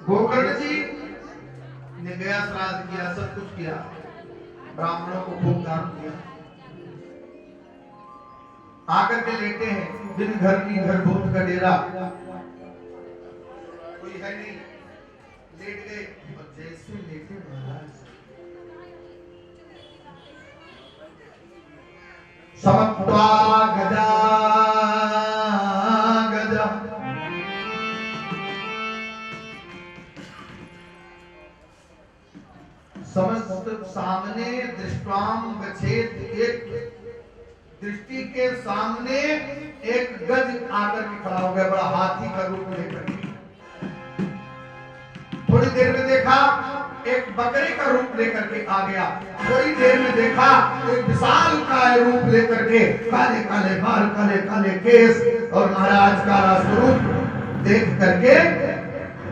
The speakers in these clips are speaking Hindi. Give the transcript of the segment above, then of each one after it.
गोकर्ण जी ने गया, श्राद्ध किया, सब कुछ किया, ब्राह्मणों को खूब दान दिया। आकर के लेटे हैं, बिन घर की घर भूत का डेरा, कोई है नहीं, लेट गए। और जैसे लेटे महाराज समत्वा गजा गजा, समस्त सामने दृष्टाम गच्छेत, एक दृष्टि के सामने एक गज आकर के खड़ा हो गया, बड़ा हाथी का रूप लेकर के। थोड़ी देर में देखा एक बकरे का रूप लेकर के आ गया, थोड़ी देर में देखा एक विशाल का रूप लेकर के, काले काले बाल, काले काले केस और महाराज का स्वरूप देख करके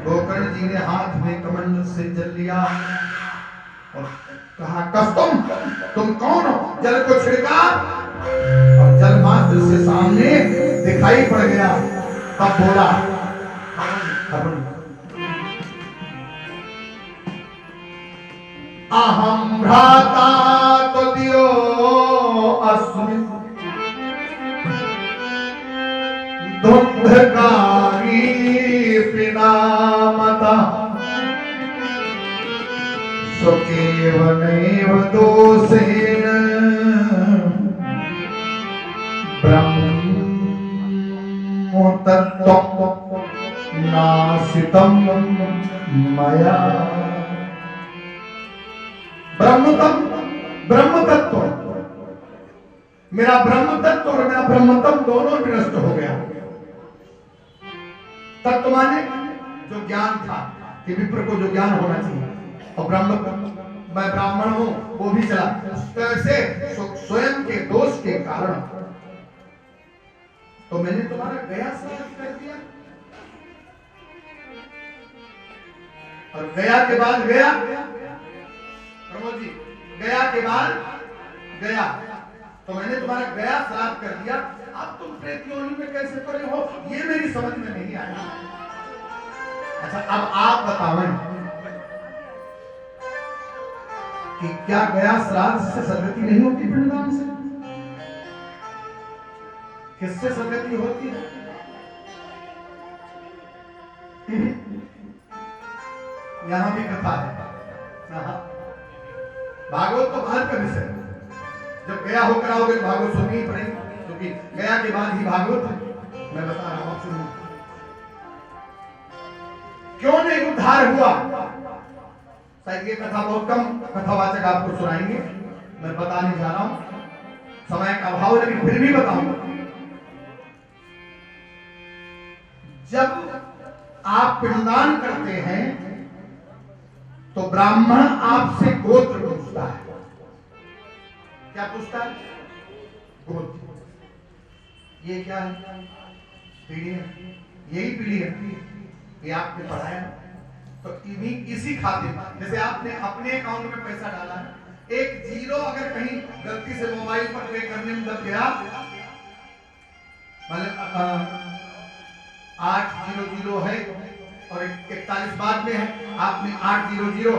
गोकर्ण जी ने हाथ में कमंडल से जल लिया और कहा, कस्तुम तुम कौन हो? जल को छिड़का और जल मात्र से सामने दिखाई पड़ गया। तब बोला, अहम भ्राता तो दियो अस्मि दुग्धकारी पिनामता सुकेव नैव दोषेण ब्रह्मोत्तत्वं नासितं मया। ब्रह्म तत्व, मेरा ब्रह्म तत्व और मेरा ब्रह्मतम दोनों नष्ट हो गया। तत्व माने जो ज्ञान था कि विप्र को जो ज्ञान होना चाहिए, और ब्रह्म मैं ब्राह्मण हूं वो भी चला। कैसे? स्वयं के दोष के कारण। तो मैंने तुम्हारा गया श्राद्ध कर दिया, और गया के बाद गया प्रमोद जी, गया के बाद गया, तो मैंने तुम्हारा गया श्राद्ध कर दिया। अब तुम प्रेत योनि में कैसे पड़े हो, ये मेरी समझ में नहीं आया। अच्छा, अब आप बतावें कि क्या गया श्राद्ध से सदगति नहीं होती? पिंडदान से किससे सदगति होती है? यहां भी कथा है। भागवत तो बाद का विषय, जब गया होकर आओगे तो भागवत सुननी ही पड़ेगी, क्योंकि गया के बाद ही भागवत है। मैं बता रहा हूं, सुनो क्यों नहीं उद्धार हुआ। शायद ये कथा बहुत कम कथावाचक आपको सुनाएंगे, मैं बताने जा रहा हूं, समय का अभाव, लेकिन फिर भी बताऊंगा। जब आप पिंडदान करते हैं तो ब्राह्मण आपसे गोत्र पूछता है। क्या पूछता है? गोत्र। ये क्या है? पीढ़ी है, यही पीढ़ी है, ये आपने पढ़ाया। तो इसी खातिर, जैसे आपने अपने अकाउंट में पैसा डाला है, एक जीरो अगर कहीं गलती से मोबाइल पर पे करने में दब गया, मतलब 800 है और 41 बाद में है, आपने 800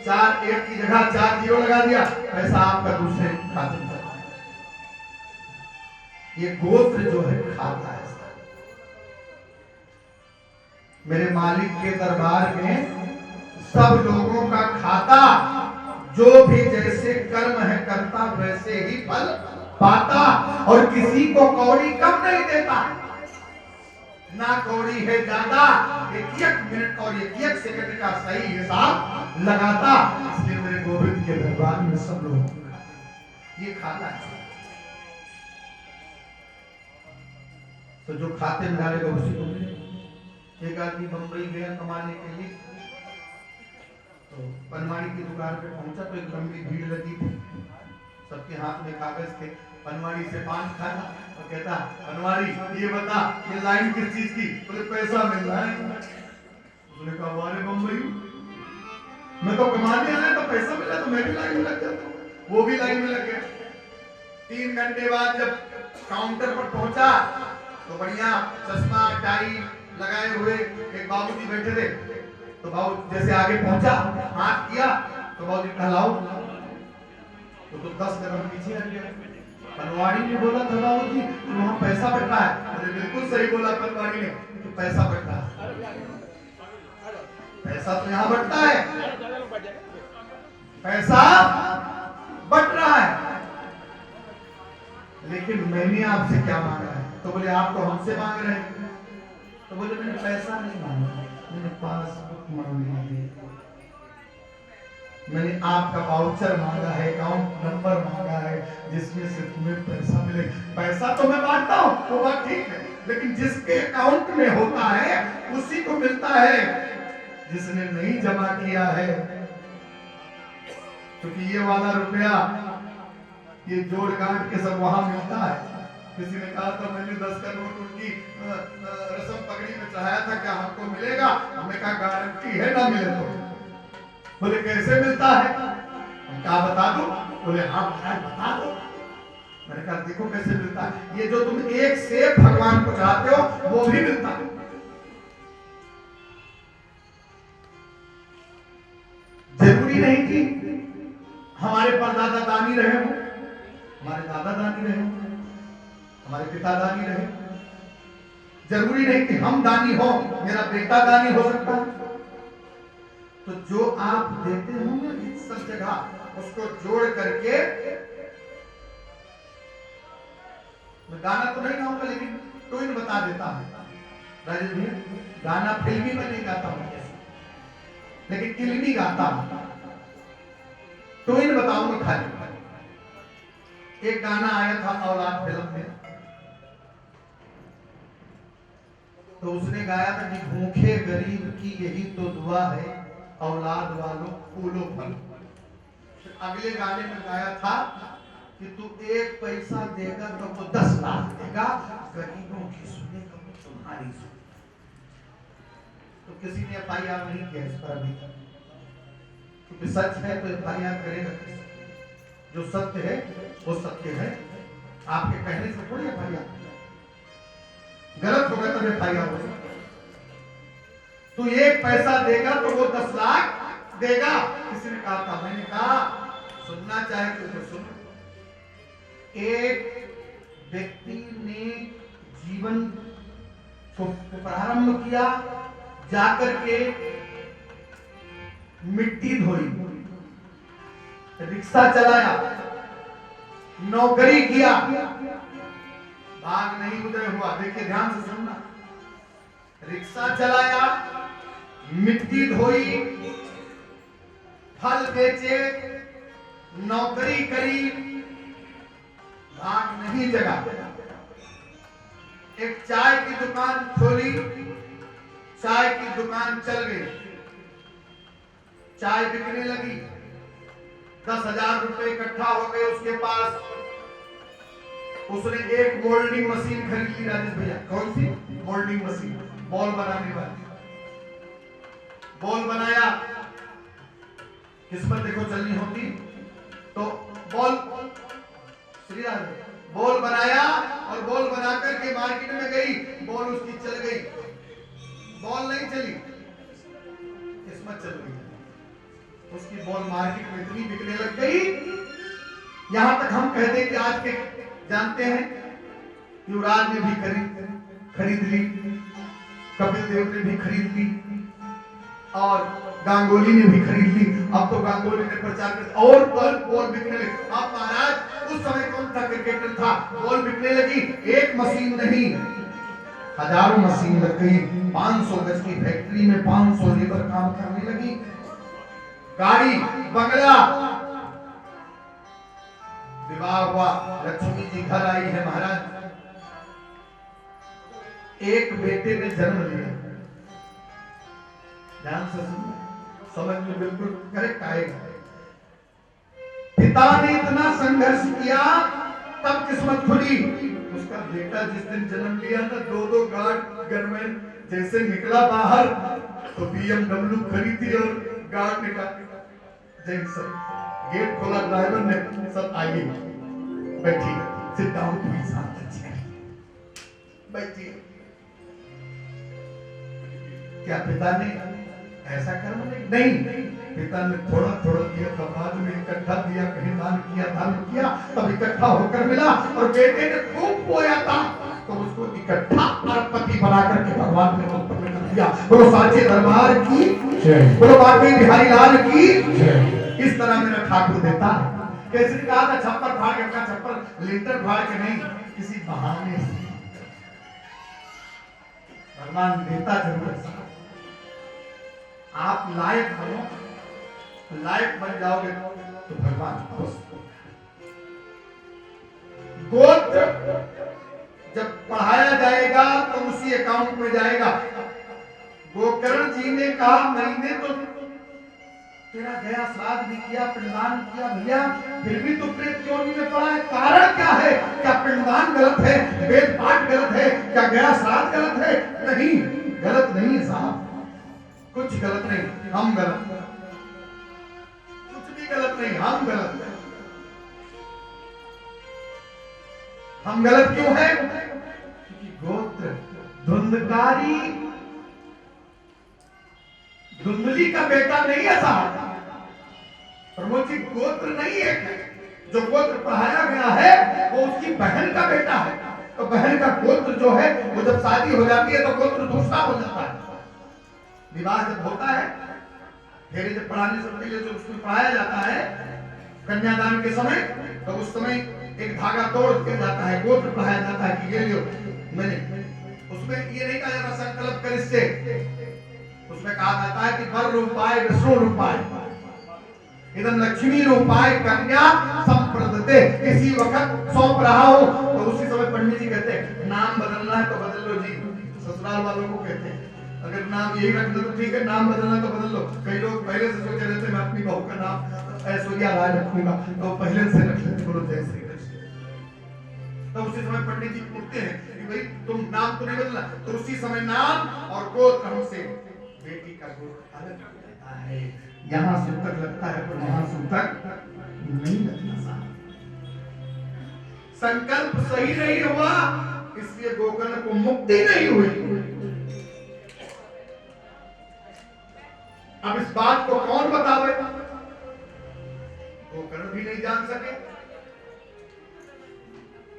4 1 की जगह 4 0 लगा दिया, पैसा आपका दूसरे खाते में। ये गोत्र जो है खाता है। मेरे मालिक के दरबार में सब लोगों का खाता, जो भी जैसे कर्म है करता वैसे ही फल पाता, और किसी को कौड़ी कम नहीं देता, ना कौड़ी है ज्यादा। एक मिनट और एक सेकंड का सही हिसाब लगाता। इसलिए मेरे गोविंद के दरबार में सब लोग ये खाता है। तो जो खाते में डालेगा उसी को मिलेगा। एक आदमी बंबई गया कमाने के लिए, तो पनवाड़ी की दुकान पे पहुंचा तो एक लंबी भीड़ लगी थी, सबके हाथ में कागज थे। पनवाड़ी से पान खाया और कहता, पनवाड़ी ये बता ये लाइन किस चीज की? बोले पैसा मिल रहा है। उसने कहा, वारे बंबई मैं तो कमाने आया, तो पैसा मिला तो मैं भी लाइन में लग जाता हूँ। वो भी लाइन में लग गया। 3 घंटे बाद जब काउंटर पर पहुंचा तो बढ़िया चश्मा टाई लगाए हुए एक बाबूजी बैठे थे। तो बाबू जैसे आगे पहुंचा, हाथ किया तो बाबू जी टहलाओ, तो 10 कदम पीछे हट गया। पनवाड़ी ने बोला था बाबू जी वहां पैसा बट रहा है। अरे बिल्कुल सही बोला पनवाड़ी ने, तो पैसा बट रहा है, पैसा तो यहाँ बटता है, पैसा बट रहा है, लेकिन मैंने आपसे क्या मांगा है? तो बोले आप तो हमसे मांग रहे हैं। तो बोले मैंने पैसा नहीं मांगा, मैंने पासबुक मांगी है, मैंने आपका वाउचर मांगा है, अकाउंट नंबर मांगा है, जिसमें से तुम्हें पैसा मिले। पैसा तो मैं बांटता हूँ, वो बात ठीक है, लेकिन जिसके अकाउंट में होता है उसी को मिलता है, जिसने नहीं जमा किया है। क्योंकि ये वाला रुपया ये जोड़ गांठ के सब वहां मिलता है। किसी ने कहा था मैंने 10 का नोट उनकी रस्म पगड़ी में चढ़ाया था, क्या हमको मिलेगा? हमने कहा गारंटी है ना मिले तो। बोले कैसे मिलता है? क्या बता दो? बोले हाँ बता दो। मैंने कहा देखो कैसे मिलता है, ये जो तुम एक सेब भगवान को चाहते हो वो भी मिलता है। जरूरी नहीं कि हमारे परदादा दानी रहे हो, हमारे दादा दानी रहे, हमारे पिता दानी रहे, जरूरी नहीं कि हम दानी हो, मेरा बेटा दानी हो सकता है। तो जो आप देते हो ना सब जगह, उसको जोड़ करके, मैं गाना तो नहीं गाऊंगा लेकिन ट्यून बता देता हूं राजेश भैया। गाना फिल्मी में नहीं गाता हूं लेकिन इल्मी गाता हूं, ट्यून बताऊंगा खाली। एक गाना आया था औलाद फिल्म में, तो उसने गाया था कि भूखे गरीब की यही तो दुआ है, औलाद वालों फूलो फल। अगले गाने में गाया था कि तू 1 पैसा देगा तो वो 10 लाख देगा, गरीबों की सुनेगा वो तुम्हारी सुने। तो किसी ने FIR नहीं किया इस पर अभी तक, क्योंकि सच है तो FIR करेगा। जो सत्य है वो सत्य है, आपके कहने से थोड़ी FIR, गलत होगा तब FIR होगा। तू 1 पैसा देगा तो वो 10 लाख देगा। किसी ने कहा था, मैंने कहा सुनना चाहे तो सुन। एक व्यक्ति ने जीवन को प्रारंभ किया, जाकर के मिट्टी धोई, रिक्शा चलाया, नौकरी किया, भाग नहीं उदय हुआ। देखिए ध्यान से सुनना, रिक्शा चलाया, मिट्टी धोई, फल बेचे, नौकरी करी, भाग नहीं जगा। एक चाय की दुकान खोली, चाय की दुकान चल गई, चाय बिकने लगी, 10,000 रुपए इकट्ठा हो गए उसके पास। उसने एक मोल्डिंग मशीन खरीद ली राजेश भैया। कौन सी मोल्डिंग मशीन? बॉल बनाने वाली। बॉल बनाया, किस्मत देखो चलनी होती तो बॉल, बॉल बनाया और बॉल बनाकर के मार्केट में गई, बॉल उसकी चल गई, बॉल नहीं चली, किस्मत चल गई। उसकी बॉल मार्केट में इतनी बिकने लग गई, यहां तक हम कहते कि आज के जानते हैं युवराज ने भी खरीद ली, कपिल देव ने भी खरीद ली, और गांगुली ने भी खरीद ली। अब तो गांगुली ने प्रचार कर और बॉल बिकने लगी। अब महाराज उस समय कौन था क्रिकेटर था, बॉल बिकने लगी। एक मशीन नहीं, हजारों मशीन लग गई। 500 गज की फैक्ट्री में 500 लेबर काम करने लगी। गाड़ी, बंगला, विवाह हुआ, लक्ष्मी जी घर आई है महाराज। एक बेटे ने जन्म लिया, ध्यान से सुनो, समझ में बिल्कुल करेक्ट आएगा। पिता ने इतना संघर्ष किया तब किस्मत खुली। उसका बेटा जिस दिन जन्म लिया ना, 2-2 गार्ड गनमैन जैसे निकला बाहर, तो BMW खरीदी और गार्ड निकाल जंक्शन गेट खोला, ड्राइवर ने सब आइए बैठिए, सिट डाउन प्लीज, बैठिए। क्या पिता ने ऐसा कर्म नहीं। पिता ने थोड़ा थोड़ा दिया, तब बाद में इकट्ठा दिया, कहीं दान किया, धर्म किया, तब इकट्ठा होकर मिला। और बेटे ने खूब बोया था तो उसको इकट्ठा अरबपति बना करके भगवान ने मुक्त में कर दिया। बोलो साचे दरबार की जय, बोलो बाकी बिहारी लाल की जय। इस तरह मेरा ठाकुर देता है। कैसे कहा था, छप्पर फाड़ के, अपना छप्पर लिंटर फाड़ के नहीं, किसी बहाने से भगवान देता जरूर है। आप लायक बनो, लायक बन जाओगे तो भगवान खुश। गोत्र जब पढ़ाया जाएगा तो उसी अकाउंट में जाएगा। गोकर्ण जी ने कहा, मैंने तो तेरा गया श्राद्ध भी किया, पिंडदान किया भैया, फिर भी तू प्रेत योनि में पड़ा है, कारण क्या है? क्या पिंडदान गलत है, वेद पाठ गलत है, क्या गया श्राद्ध गलत है? नहीं, गलत नहीं है साहब, कुछ गलत नहीं, हम गलत, कुछ भी गलत नहीं, हम गलत है। हम गलत क्यों है? क्योंकि गोत्र धुंधकारी, धुंधली का बेटा नहीं है साहब। प्रमोद जी, गोत्र नहीं है, जो गोत्र पढ़ाया गया है वो उसकी बहन का बेटा है। तो बहन का गोत्र जो है वो जब शादी हो जाती है तो गोत्र दूसरा हो जाता है। विवाह जब होता है, फेरे जब पढ़ाने से पहले जो उसमें पढ़ाया जाता है कन्यादान के समय, तो उस समय एक धागा तोड़ दिया जाता है, गोत्र पढ़ाया जाता है कि ये लियो मैंने। उसमें ये नहीं कहा जाता संकल्प कर इससे, उसमें कहा जाता है कि वर रूपाय विष्णु रूपाय इदम लक्ष्मी रूपाय कन्या संप्रदते। इसी वक्त सौंप रहा हो तो उसी समय पंडित जी कहते हैं नाम बदलना है तो बदल लो जी। ससुराल वालों को कहते हैं अगर नाम यही रख दो तो ठीक है, नाम बदलना तो बदल लो। कई लोग पहले से सोच रहे थे मैं अपनी बहू का नाम ऐश्वर्या राय रखूंगा, तो पहले से रख लेते बोलो जय श्री कृष्ण। तो उसी समय पंडित जी पूछते हैं कि भाई तुम नाम तो नहीं बदलना, तो उसी समय नाम और गोत्र हमसे बेटी का गोत्र अलग हो जाता है। यहाँ सूतक लगता है पर वहां सूतक नहीं लगता। संकल्प सही नहीं हुआ इसलिए गोकर्ण को मुक्ति नहीं हुई। अब इस बात को कौन बतावे? गोकर्ण भी नहीं जान सके।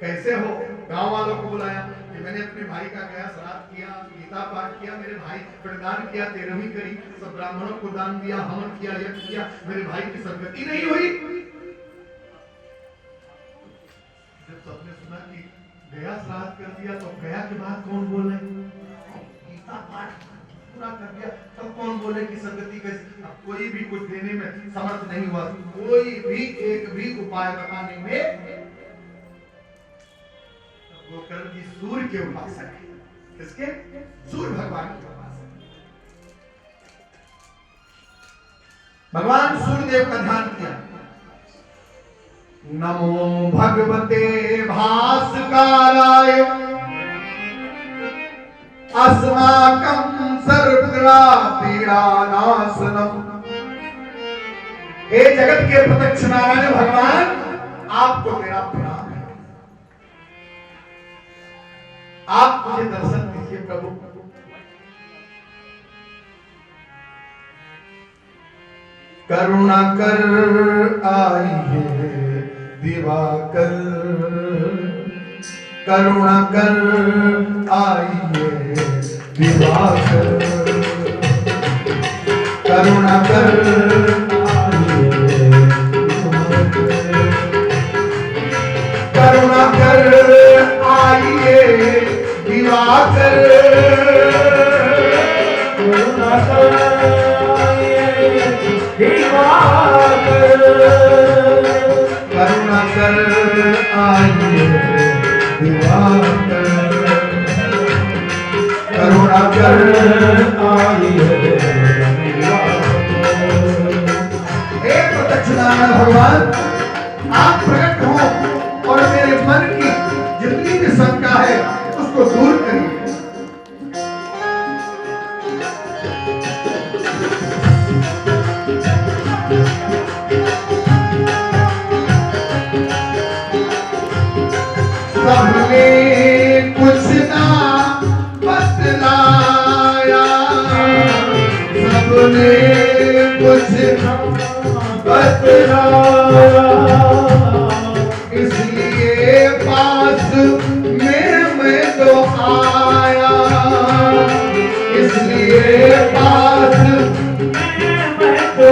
कैसे हो? गांव वालों को बुलाया कि मैंने अपने भाई का गया श्राद्ध किया, गीता पाठ किया, मेरे भाई प्रदान किया, तेरहवीं करी, सब ब्राह्मणों को दान दिया, हवन किया, यज्ञ किया, मेरे भाई की सदगति नहीं हुई। जब सबने सुना कि गया श्राद्ध कर दिया तो गया के बाद कौन बोले? गीता पाठ पूरा कर दिया तब कौन बोले कि सदगति कैसे? अब कोई भी कुछ देने में समर्थ नहीं हुआ, कोई भी एक भी उपाय बताने में। गोकर्ण जी सूर्य के उपासक है। किसके? सूर्य भगवान के उपासक। भगवान सूर्य देव का ध्यान किया। नमो भगवते भास्कराय अस्माकं सर्वग्रह पीड़ानाशनम। हे जगत के प्रत्यक्ष नारायण भगवान, आपको मेरा प्रणाम है। आप मुझे दर्शन दीजिए प्रभु। करुणा कर आइए दिवाकर, करुणा कर आइए दिवाकर, करुणा कर आइए, करुणा कर आइए दिवाकर, करुणा कर आइए दिवाकर, करुणा कर आइए दिवाकर, करुणा कर आइए दिवाकर। हे प्रत्यक्ष नारायण भगवान, आप प्रकट हो और मेरे मन की जितनी भी शंका है उसको दूर करिए। सबने कुछ ना बतलाया, तूने कुछ ना बतलाया, इसलिए पास मैं तो आया, इसलिए पास मैं तो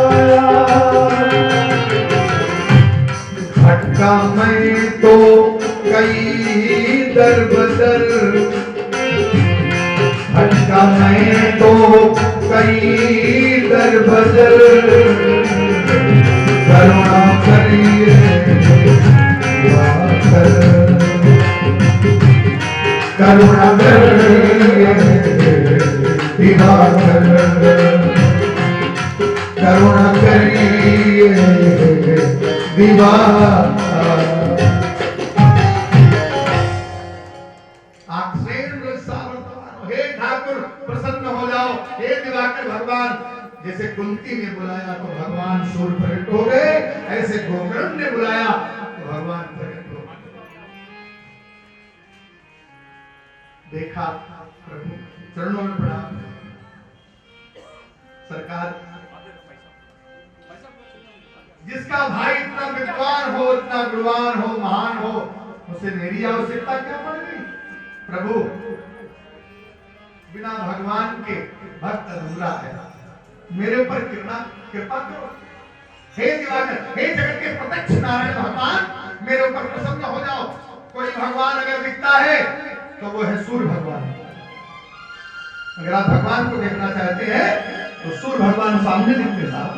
आया। भटका मैं तो कई दर बदर, भटका मैं तो कई दर बदर, करुणा करिए दिवाकर, करुणा करिए दिवाकर, करुणा करिए दिवाकर। हे ठाकुर प्रसन्न हो जाओ, हे दिवाकर भगवान। जैसे कुंती ने बुलाया तो भगवान सूर्य प्रकट हो गए, ऐसे गोकर्ण ने बुलाया तो भगवान प्रकट हो गए। देखा प्रभु चरणों में प्रणाम। सरकार, जिसका भाई इतना विद्वान हो, इतना गुणवान हो, महान हो, उसे मेरी आवश्यकता क्या पड़ गई? प्रभु बिना भगवान के भक्त अधूरा है, मेरे ऊपर कृपा करो। हे दिवाकर, हे जगत के प्रत्यक्ष नारायण भगवान, मेरे ऊपर प्रसन्न हो जाओ। कोई भगवान अगर दिखता है तो वो है सूर्य भगवान। अगर आप भगवान को देखना चाहते हैं तो सूर्य भगवान सामने दिखते साहब।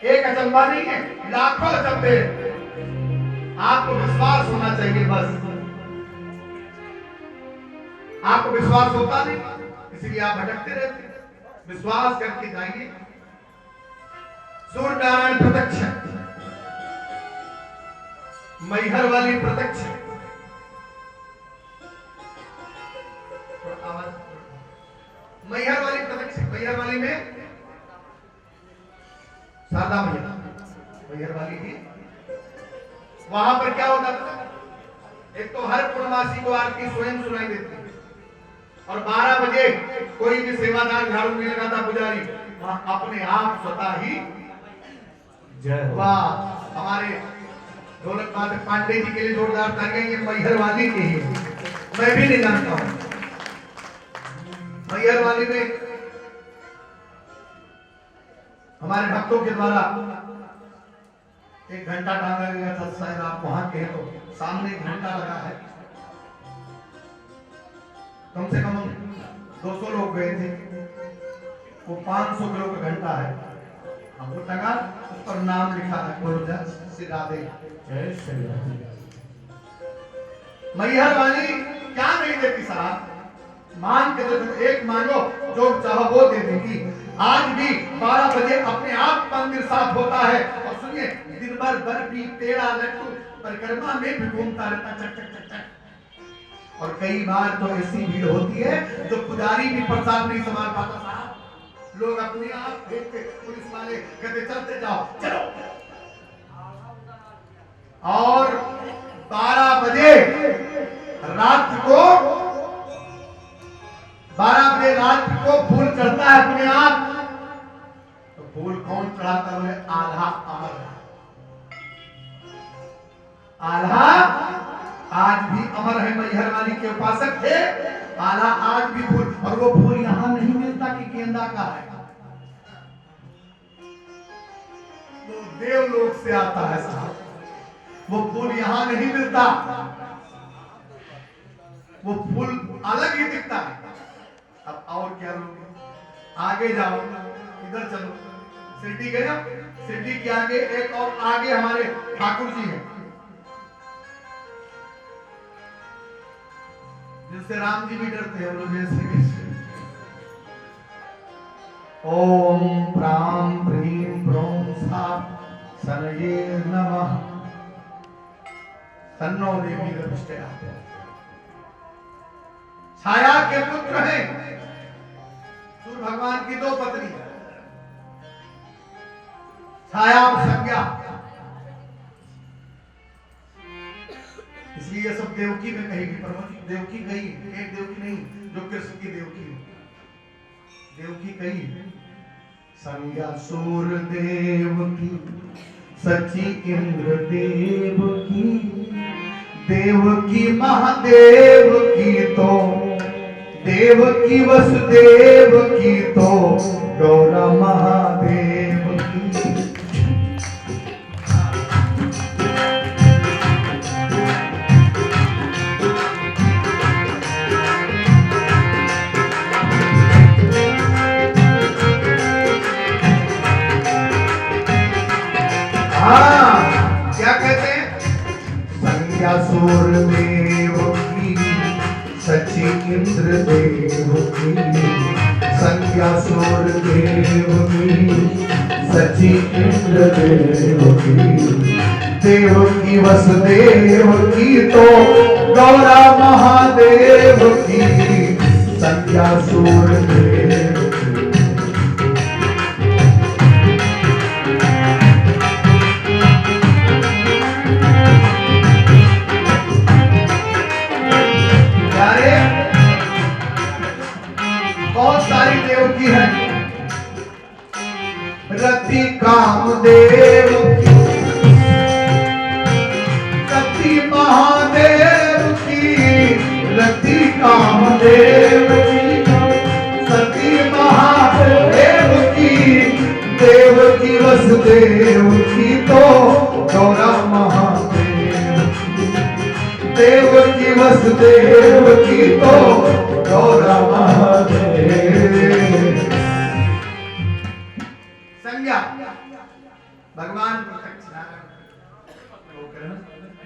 एक अचंबा नहीं है, लाखों अचंबे। आपको विश्वास होना चाहिए बस। आपको विश्वास होता नहीं, इसलिए आप भटकते रहते हैं। विश्वास करके जाइए। सूर्य नारायण प्रत्यक्ष, मैहर वाली प्रत्यक्ष, मैहर वाली प्रत्यक्ष। मैहर वाली में शारदा मैया, मैहर वाली थी। वहां पर क्या होता था? एक तो हर पूर्णमासी को आरती स्वयं सुनाई देती है, और 12 बजे कोई भी सेवादार झाड़ू नहीं लगाता, पुजारी अपने आप स्वतः ही जय। वाह, हमारे ढोलक पांडे जी के लिए जोरदार तालियां। ये मैहर वाली के ही, मैं भी नहीं जानता हूं। मैहर वाली में हमारे भक्तों के द्वारा एक घंटा टांगा गया था। शायद आप वहां के हैं तो सामने एक घंटा लगा है। कम से कम 200 लोग गए थे। वो 500 किलो का घंटा है, हमको टंगा, उस पर नाम लिखा है गुरुजन श्री राधे जय श्री राधे। मैहर वाली क्या नहीं देती साहब? मान के तो एक मांगो, जो चाहो वो दे देगी। आज भी 12 बजे अपने आप मंदिर साफ होता है। और सुनिए, दिन भर बर्फी पेड़ा लड्डू परिक्रमा में भी घूमता रहता, चक चक चक चक। और कई बार तो ऐसी भीड़ होती है जो पुजारी भी प्रसाद नहीं संभाल पाता साहब। लोग अपने आप देख के पुलिस वाले कहते चलते जाओ, चलो। और 12 बजे रात को 12 बजे रात को फूल चढ़ता है अपने आप। तो फूल कौन चढ़ाता है? आल्हा अमर। आल्हा आज भी अमर है। मैहर वाली के उपासक थे। आल्हा आज भी फूल, और वो फूल यहां नहीं मिलता कि गेंदा का है, वो देवलोक से आता है साहब। वो फूल यहां नहीं मिलता, वो फूल अलग ही दिखता है। अब और क्या लोगे? आगे जाओ, इधर चलो, सिद्धि गए ना? सिद्धि के आगे एक और आगे हमारे ठाकुर जी हैं, जिनसे राम जी भी डरते हैं। लोग जैसे ओम प्राम प्रीम प्रोम सा सनये नमः तन्नो देवी प्रतिष्ठा। छाया के पुत्र हैं, सूर्य भगवान की 2 पत्नी, छाया और संज्ञा। इसलिए ये सब देवकी में कहेगी। प्रभु जी देवकी गई, एक देवकी नहीं जो कृष्ण की देवकी है। देव की कही संज्ञा सूर देव की सची इंद्र देव की देव की महादेव की तो देव की वसुदेव की तो गौरा महादेव की। हाँ क्या कहते हैं संज्ञा सूर देव की सची इंद्र देव की संज्ञा सूर देव की सची इंद्र देव की देव की वसुदेव की तो गौरा महादेव की संज्ञा सूर देव की है रति कामदेव की रति महादेव की रति कामदेव की सती महादेव की देव की वसुदेव की तो गौरा महादेव की देव की वसुदेव की तो गौरा महादेव। भगवान प्रत्यक्ष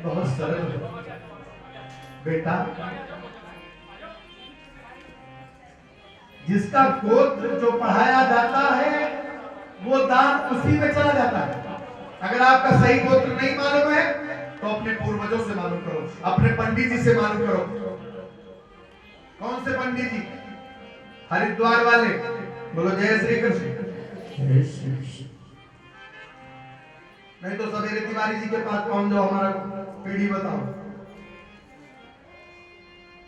बहुत सरल बेटा जिसका गोत्र जो पढ़ाया जाता है वो दान उसी में चला जाता है। अगर आपका सही गोत्र नहीं मालूम है तो अपने पूर्वजों से मालूम करो, अपने पंडित जी से मालूम करो। कौन से पंडित जी? हरिद्वार वाले। बोलो जय श्री कृष्ण। नहीं तो सवेरे तिवारी जी के पास पहुंच जाओ, हमारा पीढ़ी बताओ।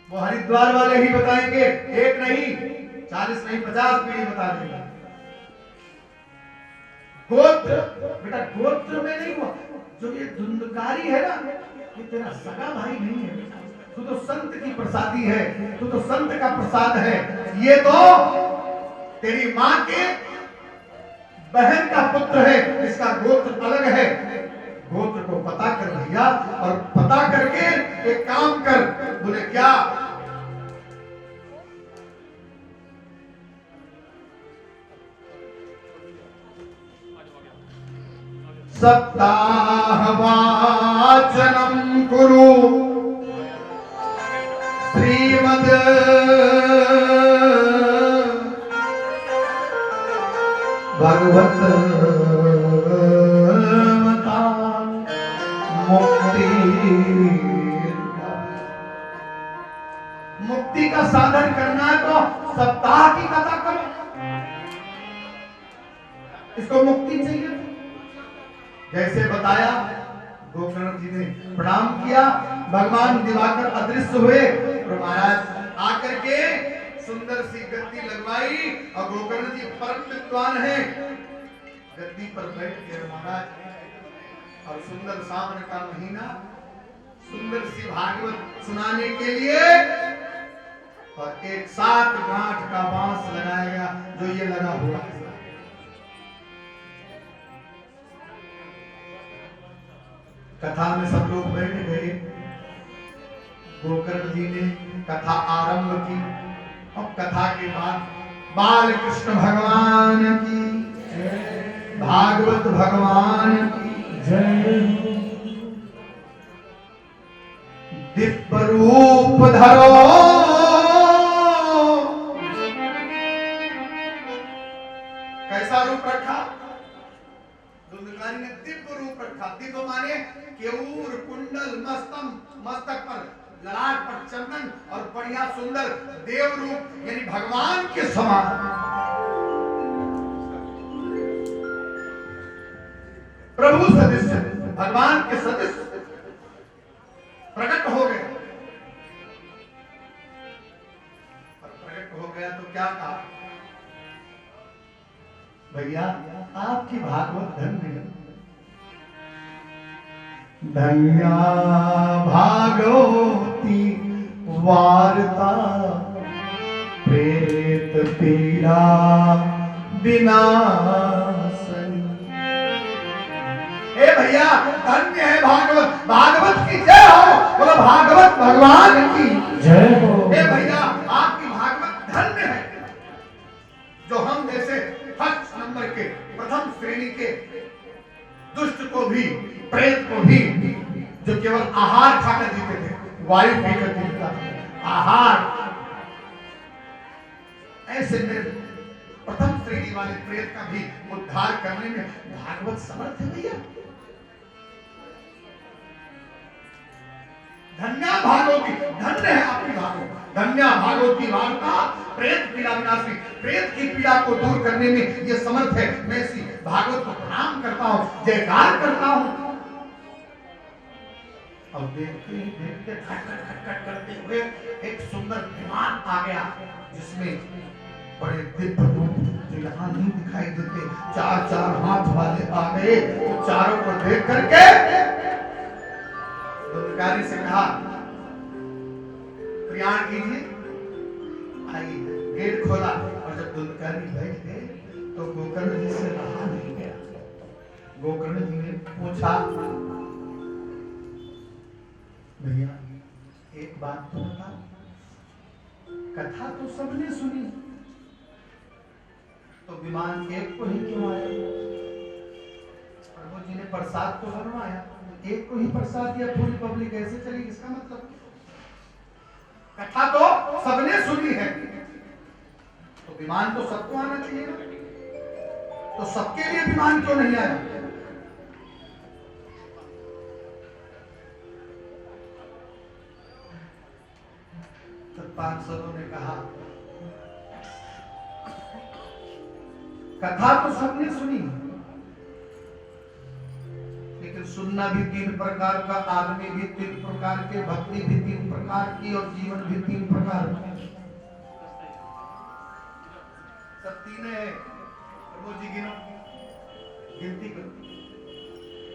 वो हरिद्वार वाले ही बताएंगे, एक नहीं 40 नहीं 50 पीढ़ी बता देंगे। गोत्र बेटा गोत्र में नहीं हुआ। जो ये धुंधकारी है ना ये तेरा सगा भाई नहीं है, तू तो संत की प्रसादी है, तू तो संत का प्रसाद है। ये तो तेरी माँ के बहन का पुत्र है, इसका गोत्र अलग है। गोत्र को पता कर भैया, और पता करके एक काम कर। बोले क्या? सप्ताह वाचनम कुरु श्रीमद भगवत मुक्ति का साधन करना है तो सप्ताह की कथा करो। इसको मुक्ति चाहिए। जैसे बताया गोकर्ण जी ने प्रणाम किया, भगवान दिवाकर अदृश्य हुए और महाराज आकर के सुंदर सी गद्दी लगवाई और गोकर्ण जी परम विद्वान है, गद्दी पर बैठ गए महाराज। और सुंदर सावन का महीना, सुंदर सी भागवत सुनाने के लिए, और एक 7 गांठ का बांस लगाया गया जो ये लगा हुआ है। कथा में सब लोग बैठ गए। गोकर्ण जी ने कथा आरंभ की और कथा के बाद बाल कृष्ण भगवान की जय, भागवत भगवान की जय। दिव्य रूप धरो, कैसा रूप रखा? दुंदकारी ने दिव्य रूप रखा। दिव्य माने केऊर कुंडल मस्तक पर, ललाट पर चंदन और बढ़िया सुंदर देव रूप, यानी भगवान के समान। प्रभु सदृश, भगवान के सदृश प्रकट हो गए। और प्रकट हो गया तो क्या कहा? भैया आपकी भागवत धन्य है। धन्या भागवती वार्ता प्रेत पीड़ा विनाशनी। ए भैया धन्य है भागवत, भागवत की जय हो, बोलो भागवत भगवान की जय हो। ए भैया आपकी भागवत धन्य है, जो हम जैसे फर्स्ट नंबर के प्रथम श्रेणी के दुष्ट को भी, प्रेत को भी, जो केवल आहार खाकर जीते थे, वायु पीकर जीता आहार, ऐसे में प्रथम श्रेणी वाले प्रेत का भी उद्धार करने में भागवत समर्थ है भैया। धन्या भागवती, धन्य है आपकी भागवत। धन्या भागवती वार्ता प्रेत पीड़ा विनाशी, प्रेत की पीड़ा को दूर करने में ये समर्थ है। मैं इसी भागवत को प्रणाम करता हूँ, जयकार करता हूँ। अब देखते देखते खटखट करते हुए एक सुंदर विमान आ गया, जिसमें बड़े दिव्य रूप जो यहाँ नहीं दिखाई देते, चार चार हाथ वाले आ गए। तो चारों को देख करके दुर्गारी से कहा प्रयाण कीजिए, आइए। गेट खोला और जब दुर्गारी बैठ गए तो गोकर्ण जी से रहा नहीं गया। गोकर्ण जी ने पूछा, भैया एक बात तो बता, कथा तो सबने सुनी, तो विमान एक को ही क्यों आया? प्रभु जी ने प्रसाद तो बनवाया, एक को ही प्रसाद दिया, पूरी पब्लिक ऐसे चली, इसका मतलब कथा तो सबने सुनी है, तो विमान तो सबको आना चाहिए ना, तो सबके लिए विमान क्यों नहीं आया? तो पार्षदों ने कहा, कथा तो सबने सुनी, लेकिन सुनना भी तीन प्रकार का, आदमी भी तीन प्रकार के, भक्ति भी तीन प्रकार की, और जीवन भी तीन प्रकार का। सब तीन है। प्रभु जी गिनो, गिनती करो।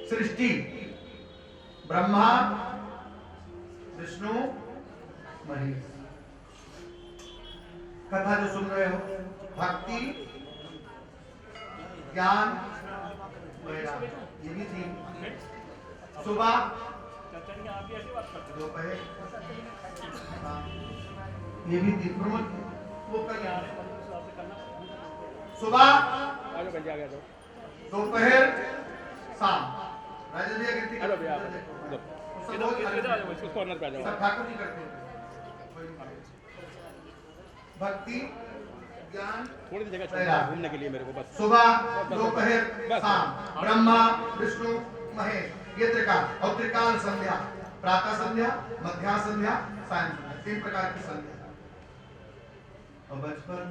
सृष्टि, ब्रह्मा, विष्णु, महेश। कथा जो सुन रहे हो, भक्ति, ज्ञान, वैराग्य, ये भी तीन। सुबह, दोपहर, ये भी तीन। वो कर सुबह, दोपहर, शाम। राजेश भैया गिनती करो। ठाकुर जी करते हैं। भक्ति, ज्ञान, थोड़ी सी जगह घूमने के लिए मेरे को बस। सुबह, दोपहर, शाम। ब्रह्मा, विष्णु, महेश, ये त्रिकाल। और त्रिकाल संध्या, प्रातः संध्या, मध्या संध्या, सायं संध्या, तीन प्रकार की संध्या। और बचपन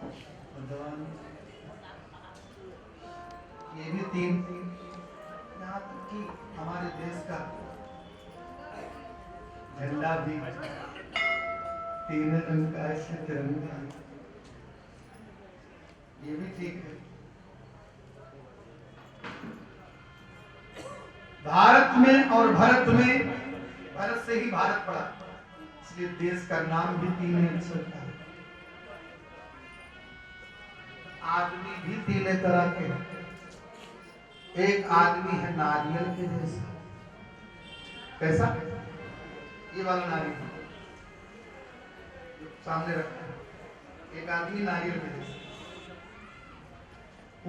और जवानी, ये भी तीन। यहाँ तक कि हमारे देश का झंडा भी तीन रंग का, ऐसे तिरंगा, ये भी ठीक है। भारत में और भरत में, भरत से ही भारत पड़ा, इसलिए देश का नाम भी तीन अक्षर का। आदमी भी तीन तरह के। एक आदमी है नारियल के जैसा। कैसा? ये वाला नारियल सामने रखा है। एक आदमी नारियल के जैसा,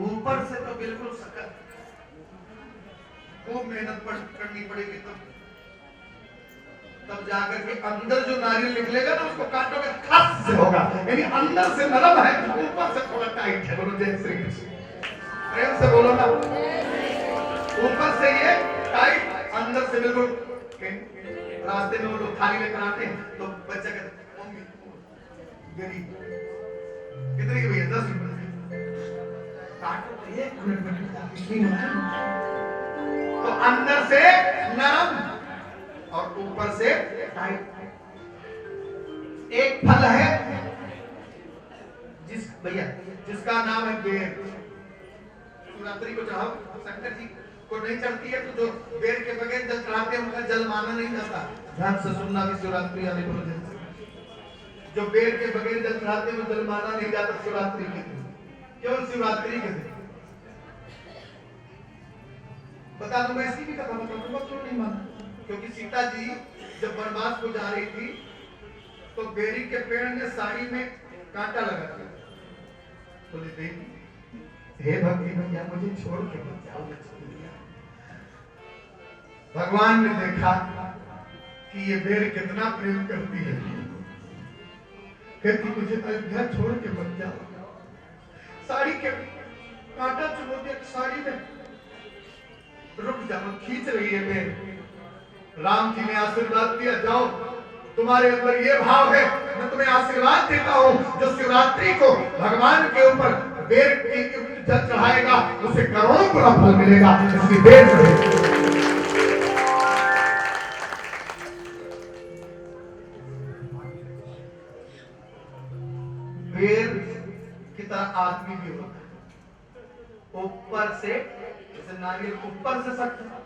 ऊपर से तो बिल्कुल सकत, खूब मेहनत करनी पड़ेगी, तब जाकर के अंदर जो नारियल निकलेगा ना, उसको काटोगे खस से होगा। यानी अंदर से नरम है, ऊपर से थोड़ा टाइट है। बोलो जय श्री कृष्ण, प्रेम से बोलो ना। ऊपर से ये टाइट, अंदर से बिल्कुल। रास्ते में वो लोग थाली लेकर आते हैं, तो बच्चा कहता है मम्मी गरीब कितने की भैया? 10 रुपए। काटो तो ये तो अंदर से नरम और ऊपर से टाइट। एक फल है जिस भैया जिसका नाम है बेर, शिवरात्रि को चढ़ाओ, शंकर जी को नहीं चढ़ती है तो जो बेर के बगैर जल चढ़ाते हैं उनका जल माना नहीं जाता। ध्यान से सुनना भी शिवरात्रि वाले को, जो बेर के बगैर जल चढ़ाते हैं वो जल माना नहीं जाता शिवरात्रि के दिन, केवल शिवरात्रि के दिन। बता दूं, मैं इसकी भी कथा बता दूंगा क्यों नहीं माना। क्योंकि सीता जी जब वनवास को जा रही थी तो बेरी के पेड़ ने साड़ी में कांटा लगा दिया। बोले देवी हे भक्ति भैया मुझे छोड़ के मत जाओ। भगवान ने देखा कि ये बेर कितना प्रेम करती है, कहती मुझे अयोध्या छोड़ के मत जाओ। साड़ी के कांटा चुभो दिया साड़ी में, रुक जाओ, खींच रही है बेर। राम जी ने आशीर्वाद दिया, जाओ तुम्हारे अंदर ये भाव है, मैं तुम्हें आशीर्वाद देता हूँ जो शिवरात्रि को भगवान के ऊपर बेर की जल चढ़ाएगा उसे करोड़ों गुना फल मिलेगा। इसकी बेर बेर की तरह आदमी भी होता है, ऊपर से जैसे नारियल ऊपर से सख्त है,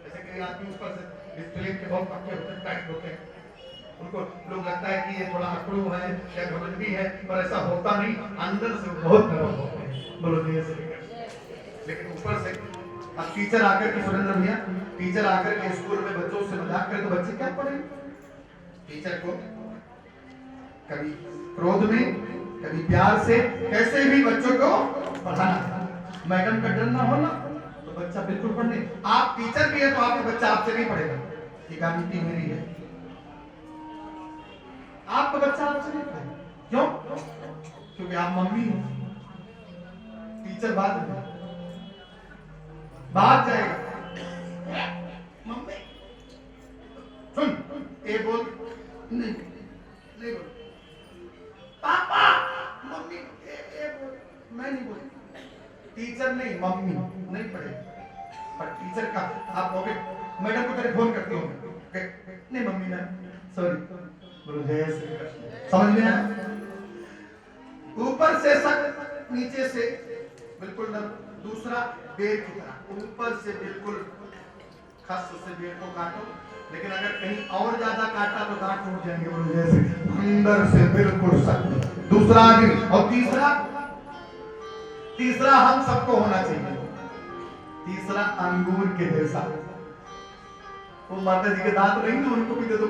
जैसे कई आदमी ऊपर से डिस्प्ले के बहुत पक्के होते हैं, टाइट होते हैं, उनको लोग लगता है कि ये थोड़ा अकड़ू है या घमंडी है, पर ऐसा होता नहीं, अंदर से बहुत नरम होते हैं। बोलो जी ऐसे। लेकिन ऊपर से अब टीचर आकर के, सुरेंद्र भैया टीचर आकर के स्कूल में बच्चों से मजाक करे तो बच्चे क्या पढ़ेंगे? टीचर को कभी क्रोध में कभी प्यार से कैसे भी बच्चों को पढ़ाना। मैडम का डर ना हो ना तो बच्चा बिल्कुल पढ़ने। आप टीचर भी है तो आपका बच्चा आपसे नहीं पढ़ेगा, ये गारंटी मेरी है। आपका बच्चा आपसे नहीं पढ़ेगा, क्यों? क्योंकि आप मम्मी हो, टीचर बाद में बात जाएगा। मम्मी सुन, ए बोल नहीं नहीं बोल, पापा मम्मी ए बोल, मैं नहीं बोल। टीचर नहीं मम्मी नहीं पढ़े, पर टीचर का आप कहोगे मैडम को तेरे फोन करती हूँ, नहीं मम्मी मैं सॉरी, बोलो जय श्री कृष्ण। समझ में आया? ऊपर से सख्त, नीचे से बिल्कुल नरम। दूसरा बेर की तरह, ऊपर से बिल्कुल खस से बेर को काटो, लेकिन अगर कहीं और ज्यादा काटा तो दांत टूट जाएंगे। बोलो जय श्री। अंदर से बिल्कुल सख्त। दूसरा आदमी। और तीसरा हम सबको होना चाहिए, तीसरा अंगूर के जैसा। वो माता जी के दांत नहीं तो उनको भी दे दो।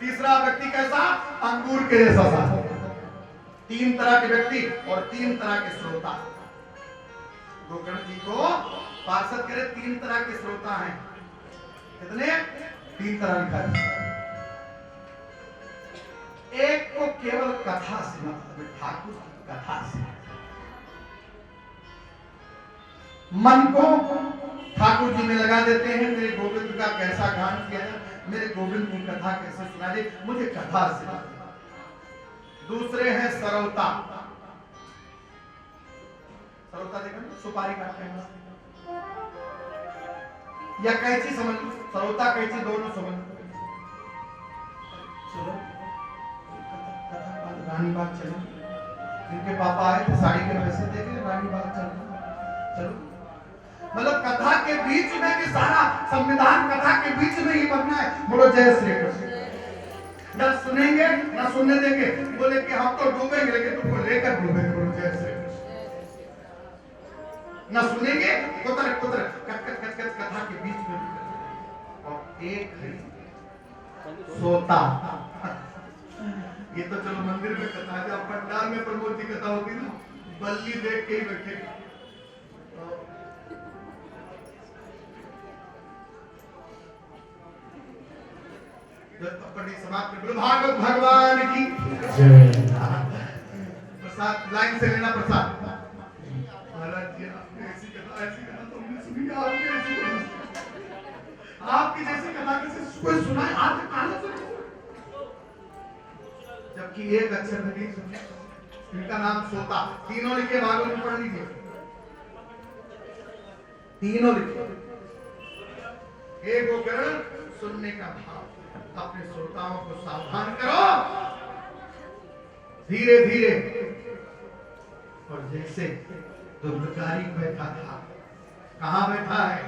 तीसरा व्यक्ति कैसा? अंगूर के जैसा सा। तीन तरह के व्यक्ति और तीन तरह के श्रोता। गोकर्ण जी को पार्षद करे तीन तरह के श्रोता हैं। कितने? तीन तरह लिखा है। एक को केवल कथा से मतलब, ठाकुर की कथा से मन को ठाकुर जी में लगा देते हैं। मेरे गोविंद का कैसा गान किया है, मेरे गोविंद की कथा कैसे सुना दे, मुझे कथा से। दूसरे हैं सरौता। सरौता देखा ना, सुपारी काटते हैं या कैची समझ, सरौता कैची दोनों समझ। चलो रानी बाग चलो, जिनके पापा आए थे साड़ी के पैसे देके रानी बाग चलो। मतलब कथा के बीच में भी सारा संविधान कथा के बीच में ही बनना है। बोलो जय श्री कृष्ण। न सुनेंगे न सुनने देंगे, बोले कि हम तो डूबेंगे लेकिन तुमको लेकर डूबेंगे। बोलो जय श्री कृष्ण। न सुनेंगे कुतर कुतर कच कच कच कच कथा के बीच में। और एक है सोता। ये तो चलो मंदिर में कथा है, जब पंडाल में प्रमोद की कथा होती ना, बल्ली देख के ही बैठे। भागवत भगवान की प्रसाद लाइन से लेना। प्रसाद महाराज जी आपने ऐसी कथा तो हमने सुनी, आपने ऐसी कथा, आपकी जैसी कथा किसी कोई सुनाए आज तक कहां सुनी? जबकि एक अक्षर नहीं सुने। इनका नाम सोता। तीनों लिखे, भागवत में पढ़ लीजिए, तीनों लिखे। एक गोकर्ण सुनने का भाव, अपने श्रोताओं को सावधान करो धीरे धीरे, और जैसे धुंधकारी बैठा था, कहां बैठा है?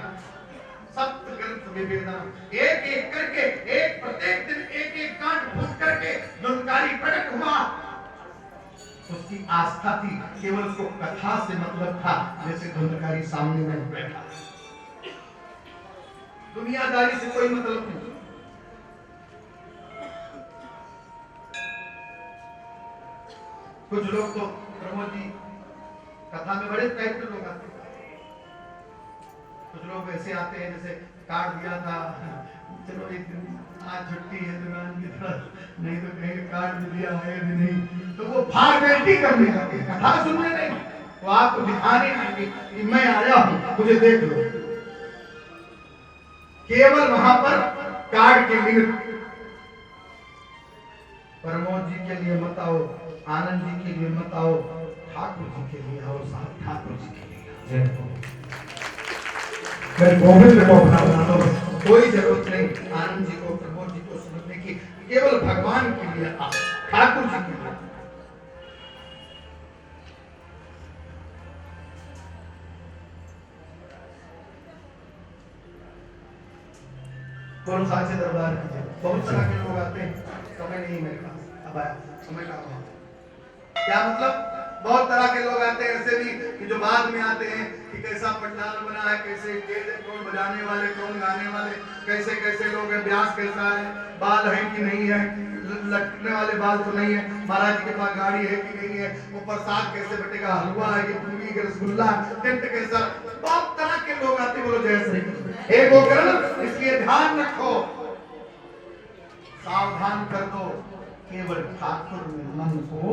सप्त ग्रंथ विवेदना, एक एक करके, एक प्रत्येक दिन एक एक कांड फूट करके धुंधकारी प्रकट हुआ। उसकी आस्था थी, केवल उसको कथा से मतलब था, जैसे धुंधकारी सामने में बैठा, दुनियादारी से कोई मतलब नहीं। कुछ लोग तो प्रमोद जी कथा में बड़े टाइप के लोग आते हैं, कुछ लोग ऐसे आते हैं जैसे कार्ड दिया था, चलो एक दिन आज छुट्टी है दुकान की तरफ, नहीं तो कहीं कार्ड भी दिया है भी नहीं, तो वो फॉर्मेलिटी करने आते हैं, कथा सुनने नहीं, वो आपको दिखाने आएंगे कि मैं आया हूं, मुझे देख लो, केवल वहां पर कार्ड के निमित्त। प्रमोद जी के लिए मत आओ, आनंद जी के लिए मत आओ, ठाकुर जी के लिए आओ, साहब ठाकुर जी के लिए आओ। मैं गोविंद को अपना बनाता हूं, कोई जरूरत नहीं आनंद जी को, प्रमोद जी को समझने की, केवल भगवान के लिए आओ, ठाकुर जी के लिए। कौन साचे दरबार कीजिए, बहुत तरह के लोग आते हैं, समय नहीं मेरे पास, अब आया समय का अभाव। क्या मतलब? बहुत तरह के लोग आते हैं ऐसे भी कि जो बाद में आते हैं कि कैसा पंडाल बना है, कैसे स्टेज है, कौन बजाने वाले, कौन गाने वाले, कैसे कैसे लोग हैं, ब्यास कैसा है, बाल है कि नहीं है, लटकने वाले बाल तो नहीं है, महाराज जी के पास गाड़ी है कि नहीं है, वो प्रसाद कैसे बटेगा, हलवा है कि पूरी के रसगुल्ला, टेंट कैसा, बहुत तरह के लोग आते। बोलो जय श्री कृष्ण। एक होकर इसलिए ध्यान रखो, सावधान कर दो, केवल ठाकुर में मन को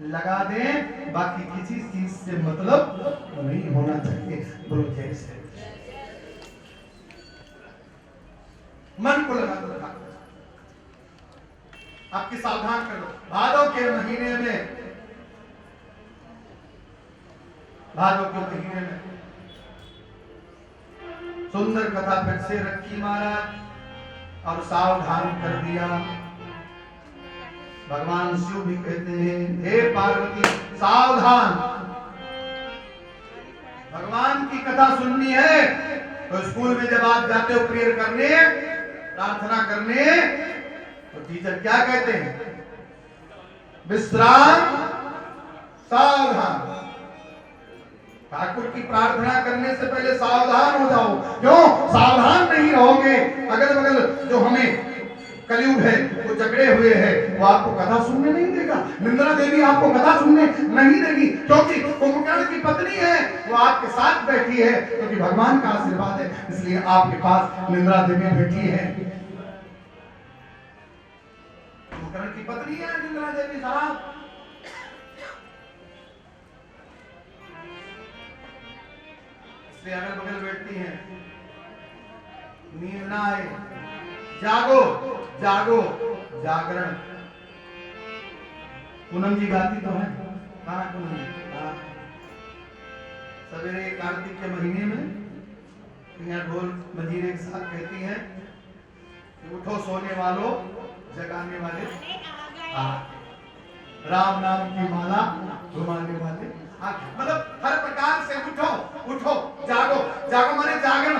लगा दें, बाकी किसी चीज से मतलब नहीं होना चाहिए। बोलो जय श्री कृष्ण। मन को लगा दो, आपकी सावधान कर लो। भादव के महीने में, भादव के महीने में सुंदर कथा फिर से रखी महाराज और सावधान कर दिया। भगवान शिव भी कहते हैं, हे पार्वती सावधान, भगवान की कथा सुननी है तो स्कूल में जब आप जाते हो प्रेयर करने, प्रार्थना करने, तो टीचर क्या कहते हैं? विश्राम, सावधान। ठाकुर की प्रार्थना करने से पहले सावधान हो जाओ। क्यों सावधान नहीं रहोगे? अगल बगल जो हमें कलयुग है, वो जकड़े हुए हैं, वो आपको कथा सुनने नहीं देगा। निंद्रा देवी आपको कथा सुनने नहीं देगी, क्योंकि कुंभकर्ण की पत्नी है, वो आपके साथ बैठी है, क्योंकि भगवान का आशीर्वाद है, इसलिए आपके पास निंद्रा देवी बैठी है। कुंभकर्ण की पत्नी है निंद्रा देवी साहब। इसलिए अगल बगल बैठती हैं, नींद ना आए, जागो जागो, जागरण। पूनम जी गाती तो है, कहाँ पूनम जी? सवेरे कार्तिक के महीने में यहाँ ढोल मंजीरे एक साथ कहती हैं, उठो सोने वालों, जगाने वाले राम नाम की माला घुमाने वाले। मतलब हर प्रकार से उठो उठो, जागो जागो माने जागरण।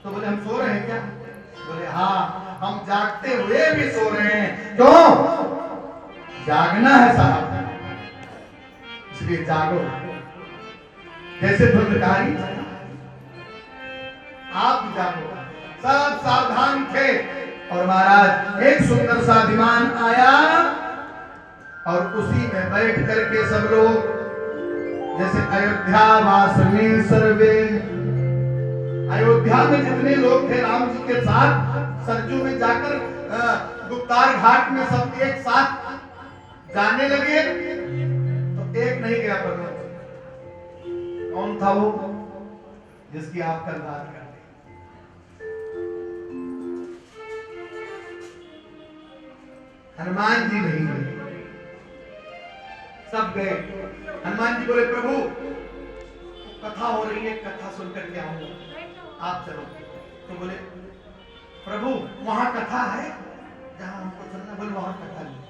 तो बोले हम सो रहे हैं क्या? बोले हाँ, हम जागते हुए भी सो रहे हैं। क्यों? जागना है साहब, इसलिए जागो। जैसे धुंधकारी आप भी जागो। सब सावधान थे और महाराज एक सुंदर सा विमान आया और उसी में बैठ करके सब लोग, जैसे अयोध्या वासने सर्वे, अयोध्या में जितने लोग थे राम जी के साथ, सरजू में जाकर गुप्तार घाट में सब एक साथ जाने लगे, तो एक नहीं गया पर्वत। कौन था वो जिसकी आप कल बात करते? हनुमान जी नहीं गए, सब गए। हनुमान जी बोले प्रभु कथा हो रही है, कथा सुनकर के आऊंगा, आप चलो। तो बोले प्रभु वहां कथा है जहां हमको चलना? बोले वहां कथा नहीं।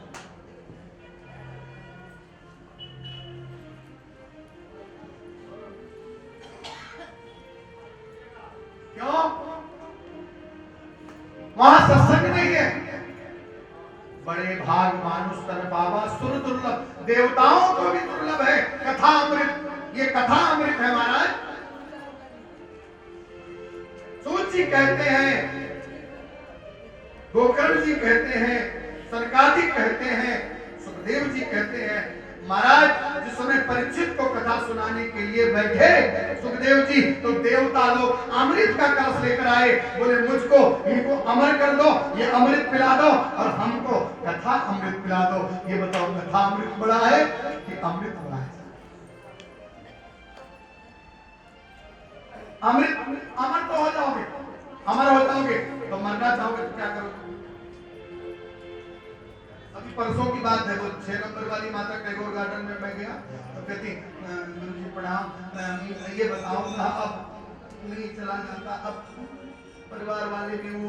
वहां सत्संग नहीं है। बड़े भाग मानुष तन पावा सुर दुर्लभ, देवताओं को भी दुर्लभ है कथा अमृत। ये कथा अमृत है महाराज। सूत जी कहते हैं, गोकर्ण जी कहते हैं, सनकादिक कहते हैं, सुखदेव जी कहते हैं। महाराज जिस समय परीक्षित को कथा सुनाने के लिए बैठे सुखदेव जी, तो देवता लोग अमृत का कलश लेकर आए। बोले मुझको इनको अमर कर दो, ये अमृत पिला दो और हमको कथा अमृत पिला दो। ये बताओ कथा अमृत बड़ा है कि अमृत बड़ा है? अमृत अमर तो हो जाओगे, अमर हो जाओगे, तो मरना चाहोगे तो क्या करोगे? अभी परसों की बात है, वो 6 नंबर वाली माता टैगोर गार्डन में मैं गया तो कहती गुरुजी प्रणाम, ये बताओ ना अब नहीं चला जाता, अब परिवार वाले भी वो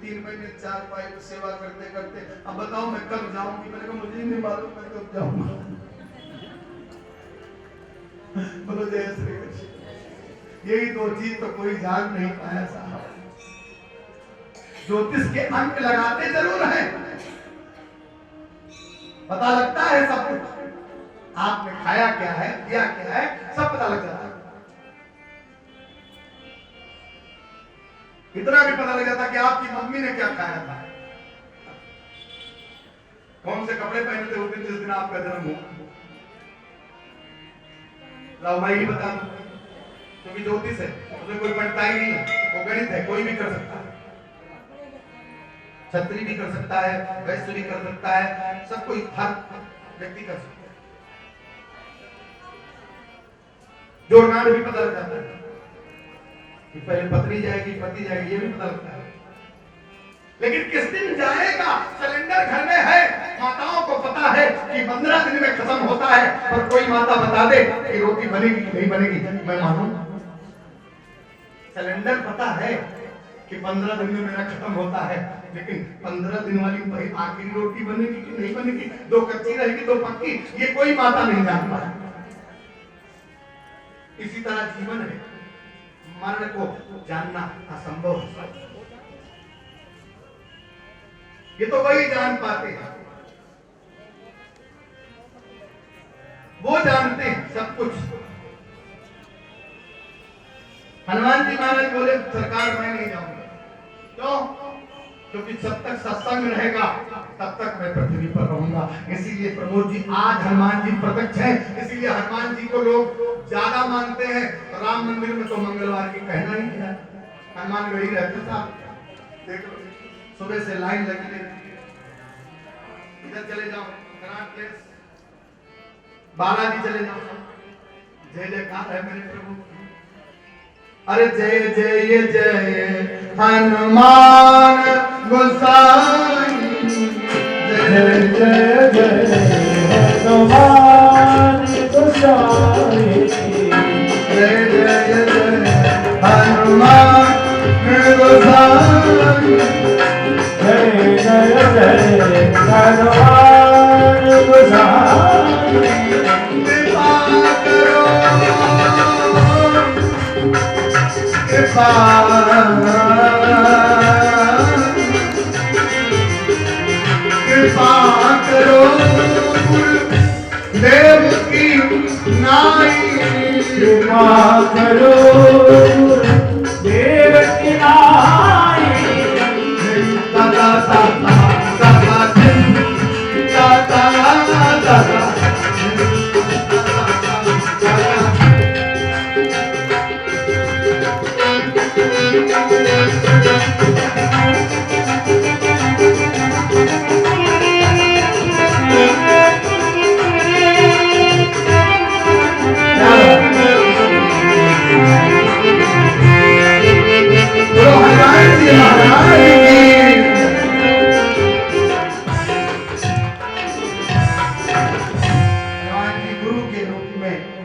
3 महीने 4 पाई सेवा करते करते, अब बताओ मैं कब जाऊंगी? मैंने कहा मुझे नहीं मालूम मैं कब जाऊंगा। बोलो जय श्री कृष्ण। यही 2 चीज तो कोई जान नहीं पाया साहब। ज्योतिष के अंक लगाते जरूर है, पता लगता है सब कुछ, आपने खाया क्या है, किया क्या है, सब पता लग जाता है। इतना भी पता लग जाता कि आपकी मम्मी ने क्या खाया था, कौन से कपड़े पहने थे उस दिन जिस दिन आपका जन्म हुआ। लाओ मैं ही बता दूं, क्योंकि ज्योतिष है उसमें कोई पढ़ता ही नहीं है, वो गणित है, कोई भी कर सकता है। छत्री भी कर सकता है, वैश्य भी कर सकता है, सब कोई हर व्यक्ति कर सकता है। जोड़ना भी पता लग जाता है कि पहले पत्नी जाएगी पति जाएगी, ये भी पता लगता है। लेकिन किस दिन जाएगा सिलेंडर घर में है, माताओं को पता है कि 15 दिन में खत्म होता है, पर कोई माता बता दे कि रोटी बनेगी कि नहीं बनेगी, मैं मानूं। सिलेंडर पता है कि 15 दिन में मेरा खत्म होता है, लेकिन 15 दिन वाली आखिरी रोटी बनेगी कि नहीं बनेगी, 2 कच्ची रहेगी 2 पक्की, ये कोई माता नहीं जान पाए। इसी तरह जीवन है, मरण को जानना असंभव है, ये तो वही जान पाते हैं, वो जानते हैं सब कुछ। हनुमान जी महाराज बोले सरकार मैं नहीं जाऊंगा, क्यों? क्योंकि जब तक सत्संग रहेगा तब तक मैं पृथ्वी पर रहूंगा। इसीलिए प्रमोद जी आज हनुमान जी प्रत्यक्ष हैं, इसीलिए हनुमान जी को लोग ज्यादा मानते हैं। राम मंदिर में तो मंगलवार की कहना ही है, हनुमान गढ़ी रहते साहब। देखो सुबह से लाइन लगी रहती, इधर चले जाओ ग्रांड प्लेस, बालाजी चले जाओ, जय जयकार है मेरे प्रभु। अरे जय जय जय हनुमान गोसाई, जय जय जय हनुमान गोसाई, जय जय जय हनुमान गोसाई, जय जय जय हनुमान गोसाई। कृपा करो कृपा करो देव की नाई, कृपा करो देव की नाई। दादा दादा दादा दादा दादा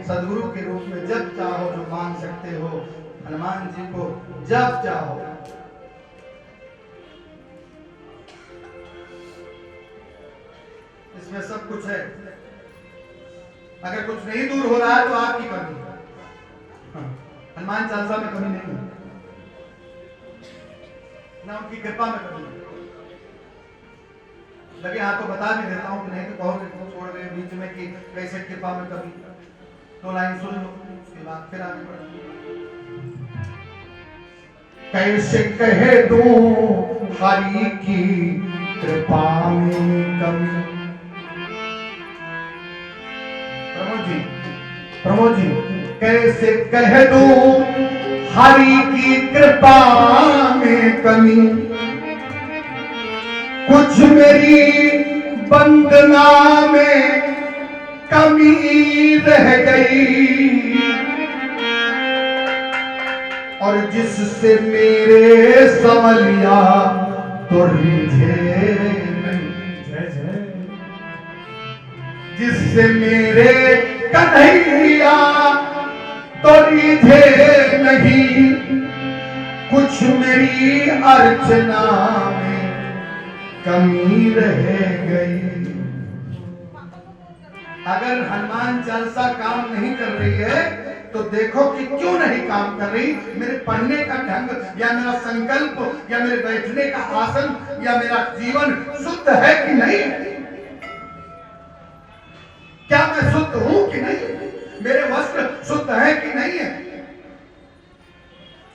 सदगुरु के रूप में जब चाहो जो मान सकते हो, हनुमान जी को जब चाहो। इसमें सब कुछ है, अगर कुछ नहीं दूर हो रहा है तो आपकी कमी है। हनुमान चालीसा में कमी नहीं है। ना उनकी कृपा में कभी लगे। हाँ तो बता भी देता हूँ कि नहीं तो कहोगे तो छोड़ गए बीच में कि कैसे कृपा में कभी। तो लाइन सुन लो, उसके बाद फिर आगे बढ़ो। कैसे कह दूं हरि की कृपा में कमी। प्रमोद जी कैसे कह दूं हरि की कृपा में कमी। कुछ मेरी वंदना में कमी रह गई और जिससे मेरे संवलिया तो रिझे नहीं। जिससे मेरे कन्हैया तो रिझे नहीं। कुछ मेरी अर्चना में कमी रह गई। अगर हनुमान चालीसा काम नहीं कर रही है तो देखो कि क्यों नहीं काम कर रही। मेरे पढ़ने का ढंग या मेरा संकल्प या मेरे बैठने का आसन या मेरा जीवन शुद्ध है कि नहीं। क्या मैं शुद्ध हूं कि नहीं। मेरे वस्त्र शुद्ध है कि नहीं है।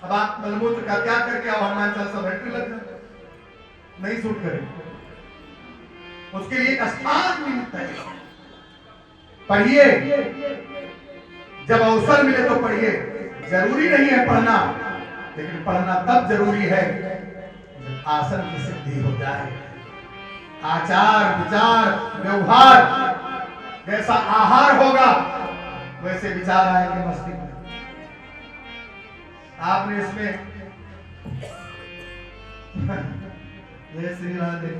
अब आप मलमूत्र का त्याग करके आओ हनुमान चालीसा बैठने लग जाए, नहीं सूट करेगा। उसके लिए एक स्थान निमित्त है। पढ़िए, जब अवसर मिले तो पढ़िए। जरूरी नहीं है पढ़ना, लेकिन पढ़ना तब जरूरी है जब आसन की सिद्धि हो जाए। आचार विचार व्यवहार जैसा आहार होगा वैसे विचार आएंगे मस्तिष्क में। आपने इसमें जय श्री राधे,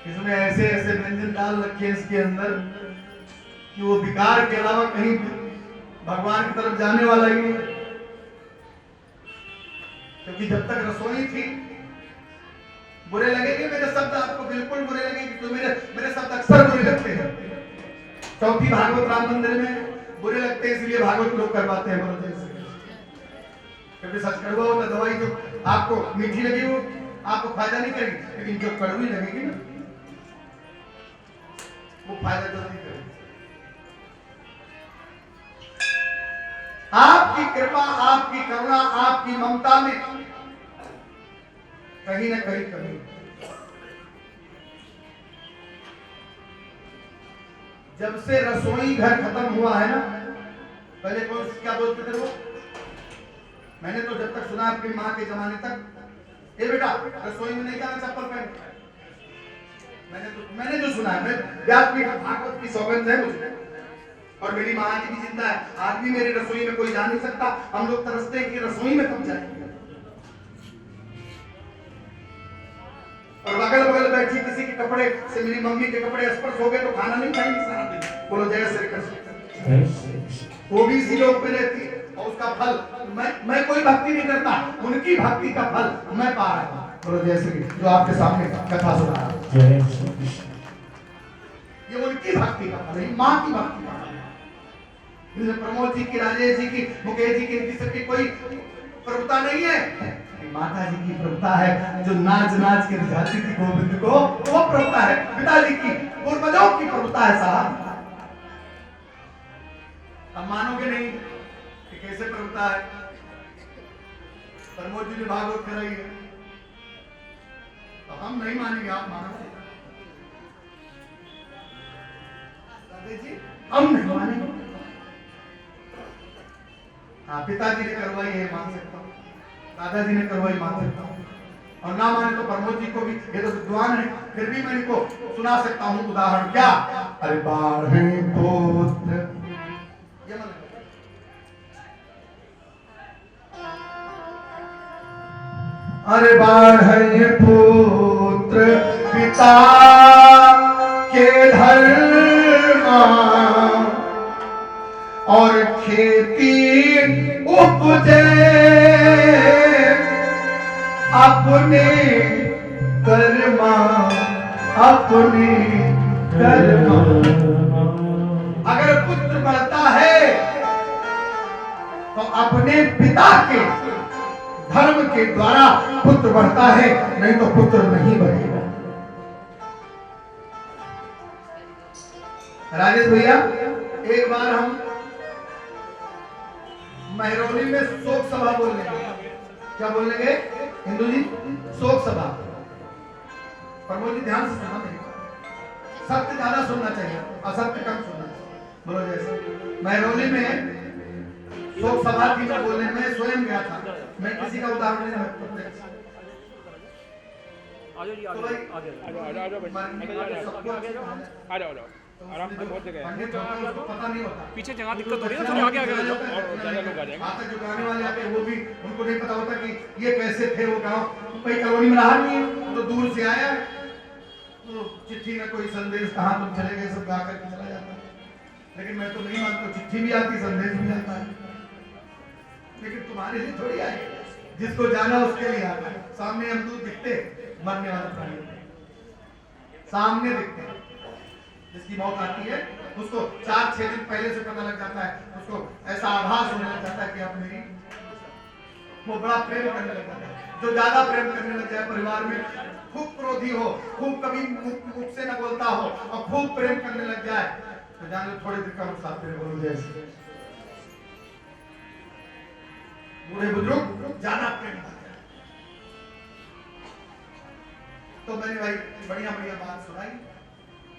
इसमें ऐसे ऐसे व्यंजन डाल रखे इसके अंदर कि वो विकार के अलावा कहीं भगवान की तरफ जाने वाला ही नहीं। क्योंकि जब तक रसोई थी, बुरे लगेंगे मेरे शब्द आपको, बिल्कुल बुरे लगेंगे। तो मेरे शब्द अक्सर बुरे लगते हैं। चौथी भागवत राम मंदिर में बुरे लगते हैं, इसलिए भागवत लोग करवाते हैं बड़े से। क्योंकि सच कड़वा होता, दवाई जो आपको मीठी लगी वो आपको फायदा नहीं करेगी, लेकिन जो कड़वी लगेगी ना वो फायदा जल्दी करेगी। आपकी कृपा, आपकी करुणा, आपकी ममता में कहीं ना कहीं कमी। जब से रसोई घर खत्म हुआ है ना, पहले कौन क्या बोलते थे वो, मैंने तो जब तक सुना अपनी माँ के जमाने तक, ए बेटा रसोई में नहीं जाना चप्पल पहन। मैंने जो सुना है, मैं व्यासपीठ भागवत की सौगंध है मुझे, और मेरी माँ की भी चिंता है। आज भी मेरी रसोई में कोई जा नहीं सकता। हम लोग तरसते हैं कि रसोई में कब जाएंगे। और बगल बगल बैठी किसी के कपड़े से मेरी मम्मी के कपड़े स्पर्श हो गए तो खाना नहीं खाएंगे सारा दिन। बोलो जय श्री कृष्ण। वो भी इसी लोक में रहती है और उसका फल मैं कोई भक्ति नहीं करता, उनकी भक्ति का फल मैं पा रहा हूँ। बोलो जय श्री, जो आपके सामने कथा सुना रहा हूं, ये उनकी भक्ति का फल है, माँ की भक्ति का फल है। प्रमोद जी की, राजेश जी की, मुकेश जी की, इनकी सबकी कोई प्रभुता नहीं है। माता जी की प्रभुता है, जो नाच नाच के रिझाती थी गोविंद को, वो प्रभुता है। पिताजी की, पूर्वजों की प्रभुता है साहब। अब मानोगे नहीं कि कैसे प्रभुता है। प्रमोद जी ने भागवत कराई है तो हम नहीं मानेंगे, आप मानोगे। जी हम नहीं मानेंगे। हाँ, पिताजी ने करवाई है, मान सकता हूँ। दादाजी ने करवाई, मान सकता हूँ। और ना माने तो प्रमोद जी को भी, ये तो विद्वान है, फिर भी मैं इनको सुना सकता हूँ उदाहरण। क्या? अरे बाढ़े पुत्र, ये मन अरे बाढ़े पुत्र पिता के धर्मा और खेती उपजे अपने कर्मा, अपने कर्मा। अगर पुत्र बढ़ता है तो अपने पिता के धर्म के द्वारा पुत्र बढ़ता है, नहीं तो पुत्र नहीं बढ़ेगा। राजेश भैया, एक बार हम महरौली में शोक सभा बोलेंगे। क्या बोलेंगे हिंदू जी? शोक सभा। प्रमोद जी ध्यान से सुना, सत्य ज्यादा सुनना चाहिए, असत्य कम सुनना चाहिए। बोलो जैसे महरौली में शोक सभा थी, मैं बोलने में स्वयं गया था, मैं किसी का उदाहरण नहीं रखता। आराम से बहुत जगह है, पता नहीं होता, पीछे जगह दिक्कत हो रही है, थोड़ी आगे आगे आ जाओ और ज्यादा लोग आ जाएंगे। हाथ जो गाने वाले आते हैं वो भी, उनको नहीं पता होता कि ये कैसे थे वो गांव, कोई कॉलोनी में रहा नहीं है, तो दूर से आया, तो चिट्ठी में कोई संदेश, कहाँ तुम चले गए, सब गा करके चला जाता है। लेकिन मैं तो नहीं मानता, चिट्ठी भी आती, संदेश भी आता है, लेकिन तुम्हारे लिए थोड़ी आए, जिसको जाना उसके लिए आता है। सामने अमरूद दिखते, मरने वाला प्राणी सामने दिखते हैं, जिसकी मौत आती है उसको 4-6 दिन पहले से पता लग जाता है, उसको ऐसा आभास होने लग जाता है कि अब मेरी, वो बड़ा प्रेम करने लग जाता है। जो ज्यादा प्रेम करने लग जाए परिवार में, खूब क्रोधी हो, खूब कभी मुख से न बोलता हो और खूब प्रेम करने लग जाए, तो जान लो थोड़े दिन का नुकसान तेरे बोलो जैसे बूढ़े बुजुर्ग ज्यादा प्रेम करते हैं। तो मैंने भाई बढ़िया बढ़िया बात सुनाई,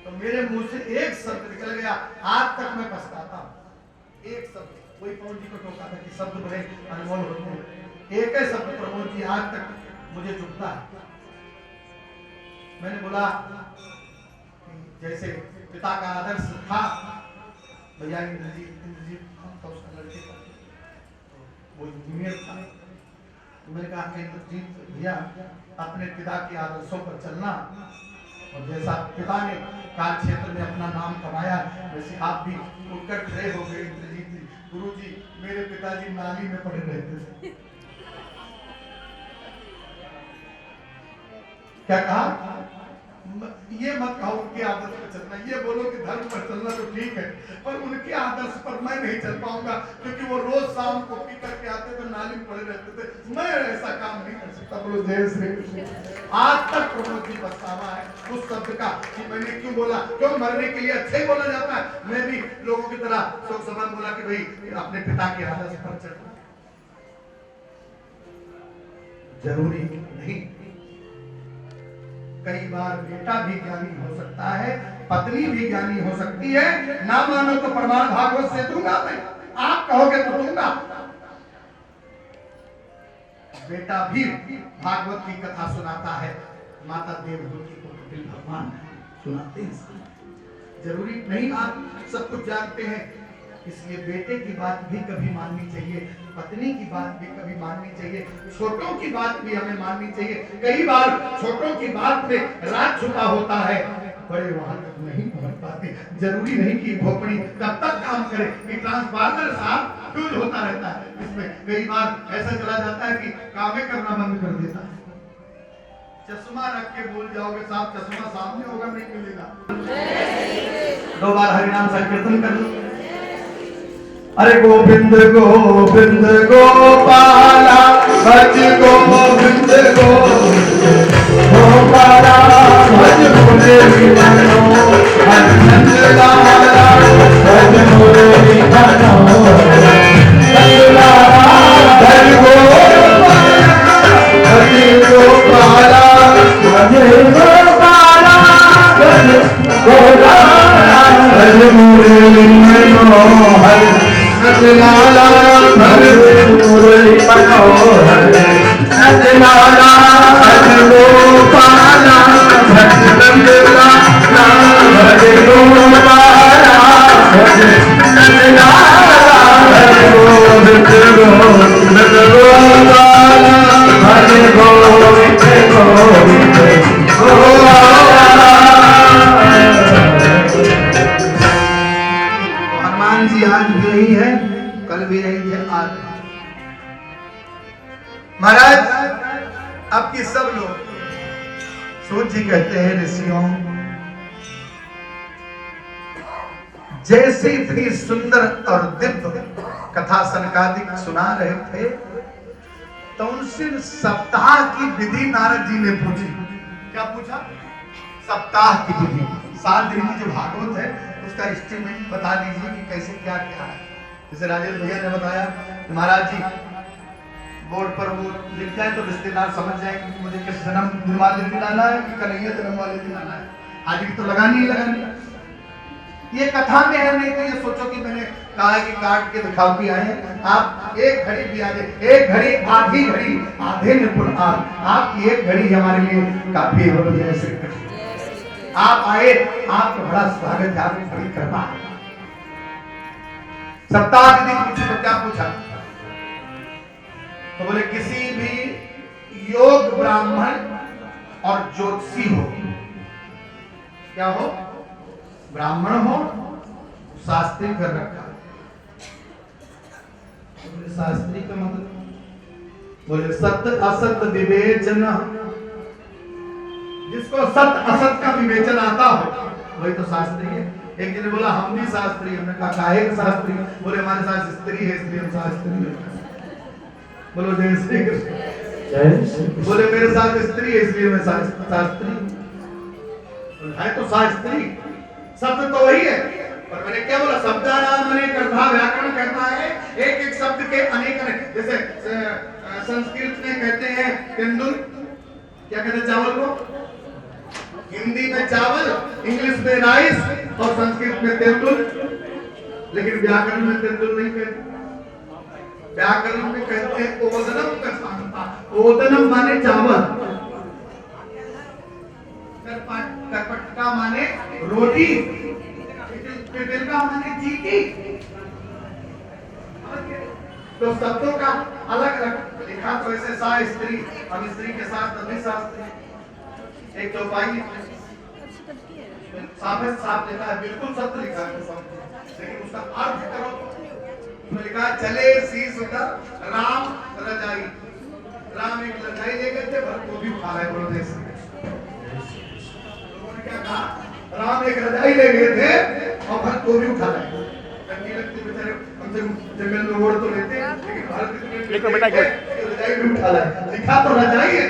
तो मेरे मुंह से एक शब्द निकल गया, आज तक मैं पछताता हूं। एक शब्द, वही पवन जी को टोका था कि शब्द बड़े अनमोल होते हैं, एक ही शब्द प्रमोद जी आज तक मुझे चुभता है। मैंने बोला जैसे पिता का आदर्श था भैया इंद्रजीत था, उसका लड़के था, तो वो इंजीनियर था। मैंने कहा इंद्रजीत भैया अपने पिता के आदर्शों पर चलना, और जैसा पिता ने कार्य क्षेत्र में अपना नाम कमाया, वैसे आप भी उठकर खड़े हो गए। इंद्रजीत जी, गुरुजी, मेरे पिताजी नाली में पड़े रहते थे। क्या कहा? ये मत कहो उनके आदर्श पर चलना, ये बोलो कि धर्म पर चलना तो ठीक है, पर उनके आदर्श पर मैं नहीं चल पाऊंगा, क्योंकि वो रोज शाम को पी करके आते थे, नाली में पड़े रहते थे, मैं ऐसा काम नहीं कर सकता। बोलो जय श्री कृष्ण। आज तक प्रमोद जी पछतावा है उस शब्द का कि मैंने क्यों बोला, क्यों मरने के लिए अच्छा ही बोला जाता है। मैं भी लोगों की तरह शोक सभा बोला कि भाई अपने पिता के आदर्श पर चलना जरूरी नहीं। कई बार बेटा भी ज्ञानी हो सकता है, पत्नी भी ज्ञानी हो सकती है। ना मानो तो प्रमाण भागवत से दूंगा मैं, आप कहोगे तो दूंगा। बेटा भी भागवत की कथा सुनाता है, माता देवहूति को कपिल भगवान सुनाते हैं। जरूरी नहीं आप सब कुछ जानते हैं, इसलिए बेटे की बात भी कभी माननी चाहिए, पत्नी की बात भी कभी माननी चाहिए, छोटों की बात भी हमें माननी चाहिए। कई बार छोटों की बात में राज छुपा होता है, बड़े वहां तक नहीं पहुंच पाते। जरूरी नहीं कि भोपड़ी तब तक काम करे कि ट्रांसफार्मर साफ फ्यूज होता रहता है, इसमें कई बार ऐसा चला जाता है कि काम करना बंद कर देता है। चश्मा रख के भूल जाओगे, साफ चश्मा सामने होगा, नहीं मिलेगा। 2 बार हरिनाम संकीर्तन कर लो। अरे गोविंद गोविंद गोपाला, भज गोविंद गोपाला, भज मुरली मनोहर, नंद लाला, भज मुरली मनोहर, नंद लाला, भज गोपाला, भज गोपाला, भज गोपाला, भज मुरली मनोहर, नंदलाला, भज मुरली मनोहर, नंदलाला, भज गोपाला, भज नंदलाला, भज गोपाला, भज नंदलाला, भज गोविंद गोविंद गोपाला, भज गोविंद गोविंद गोपाला। हनुमान जी आज भी यही है, कल भी यही है, आज महाराज अब की सब लोग सूत जी कहते हैं ऋषियों, जैसे इतनी सुंदर और दिव्य कथा सनकादिक सुना रहे थे, तो उनसे सप्ताह की विधि नारद जी ने पूछी। क्या पूछा? सप्ताह की विधि। 7 दिन की जो भागवत है उसका एस्टिमेट बता दीजिए कि कैसे क्या क्या है। जैसे राजेश भैया ने बताया कि महाराज जी बोर्ड पर वो लिख जाए तो रिश्तेदार समझ जाएंगे कि मुझे किस जन्म दिन वाले दिन आना है कि कन्हैया जन्म वाले दिन आना है। हाजिरी तो लगानी ही लगानी। ये कथा में है, नहीं तो ये सोचो कि मैंने कहा है कि काट के दिखाओ कि आए। आप एक घड़ी भी आजे, एक घड़ी आधी घड़ी आधे निपुण आपकी एक घड़ी हमारे लिए काफी है। आप आए, आपका बड़ा स्वागत है, आपकी बड़ी कृपा है। सप्ताह के दिन पूछे तो क्या पूछा? तो बोले किसी भी योग ब्राह्मण और ज्योतिषी हो, क्या हो? ब्राह्मण हो, शास्त्री कर रखा। बोले शास्त्री का मतलब? बोले सत्य असत्य विवेचन, जिसको सत्य असत का विवेचन आता हो वही तो शास्त्री है। एक दिन बोला हम भी शास्त्री, हमने कहा काहे के शास्त्री? बोले हमारे साथ स्त्री है इसलिए हम शास्त्री है। बोलो जय श्री कृष्ण। बोले मेरे साथ स्त्री है इसलिए मैं शास्त्री है। तो शास्त्री शब्द तो वही है, पर मैंने क्या बोला? शब्दानाम अनेक अर्था। व्याकरण कहता है एक एक शब्द के अनेक अनेक। जैसे संस्कृत में कहते हैं तेंदुल, क्या कहते हैं चावल को? हिंदी में चावल, इंग्लिश में राइस और संस्कृत में तेंदुल। लेकिन व्याकरण में तेंदुल नहीं कहते। व्याकरण में कहते हैं ओदनम का सांता। ओदनम माने चावल, करपटका माने रोटी, पिपलका माने चीटी। तो शब्दों का अलग अलग लिखा। तो ऐसे सा स्त्री, हम स्त्री के साथ तभी शास्त्री। एक चौपाई साफ लिखा है, बिल्कुल सत्य लिखा है, लेकिन उसका अर्थ करो तो लिखा चले शीश उधर राम रजाई। राम एक रजाई ले गए थे, भरत को भी उठा लाए। बोलो जय श्री कृष्ण। लोगों ने क्या कहा? राम एक रजाई ले गए थे और भरत को भी उठा लाए। बेचारे हमसे जंगल में ओढ़ तो लेते, लेकिन भारत में रजाई भी उठा लाए। लिखा तो रजाई है,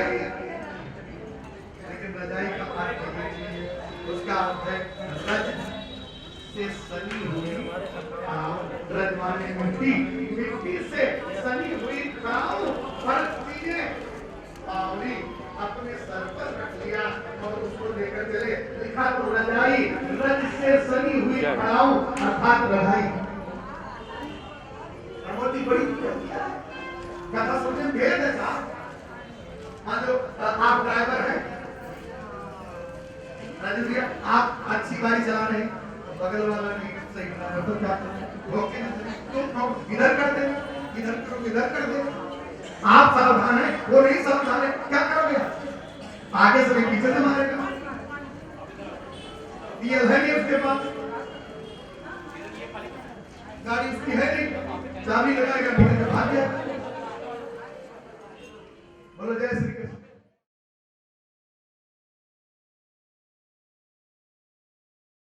लेकिन रजाई का अर्थ उसका अर्थ है रज से सनी हुई। रज माने मिट्टी, मिट्टी से सनी हुई खाओ। भरत जी ने पावरी अपने सर पर रख लिया और उसको लेकर चले। लिखा तो रजाई, रज से सनी हुई खाओ अर्थात रजाई। बहुत ही बड़ी कथा सुनने भेद है साहब। मान लो आप ड्राइवर हैं, राजू भैया आप अच्छी गाड़ी चला रहे हैं, बगल वाला नहीं सही बता रहा, तो क्या करें? तो इधर कर दे, इधर करो, इधर कर दे। आप सावधान है, वो नहीं सावधान है, क्या करोगे? आगे से पीछे से मारेगा। ये है नहीं उसके पास, गाड़ी उसकी है नहीं, चाबी लगाएगा, भाग जाएगा। बोलो जय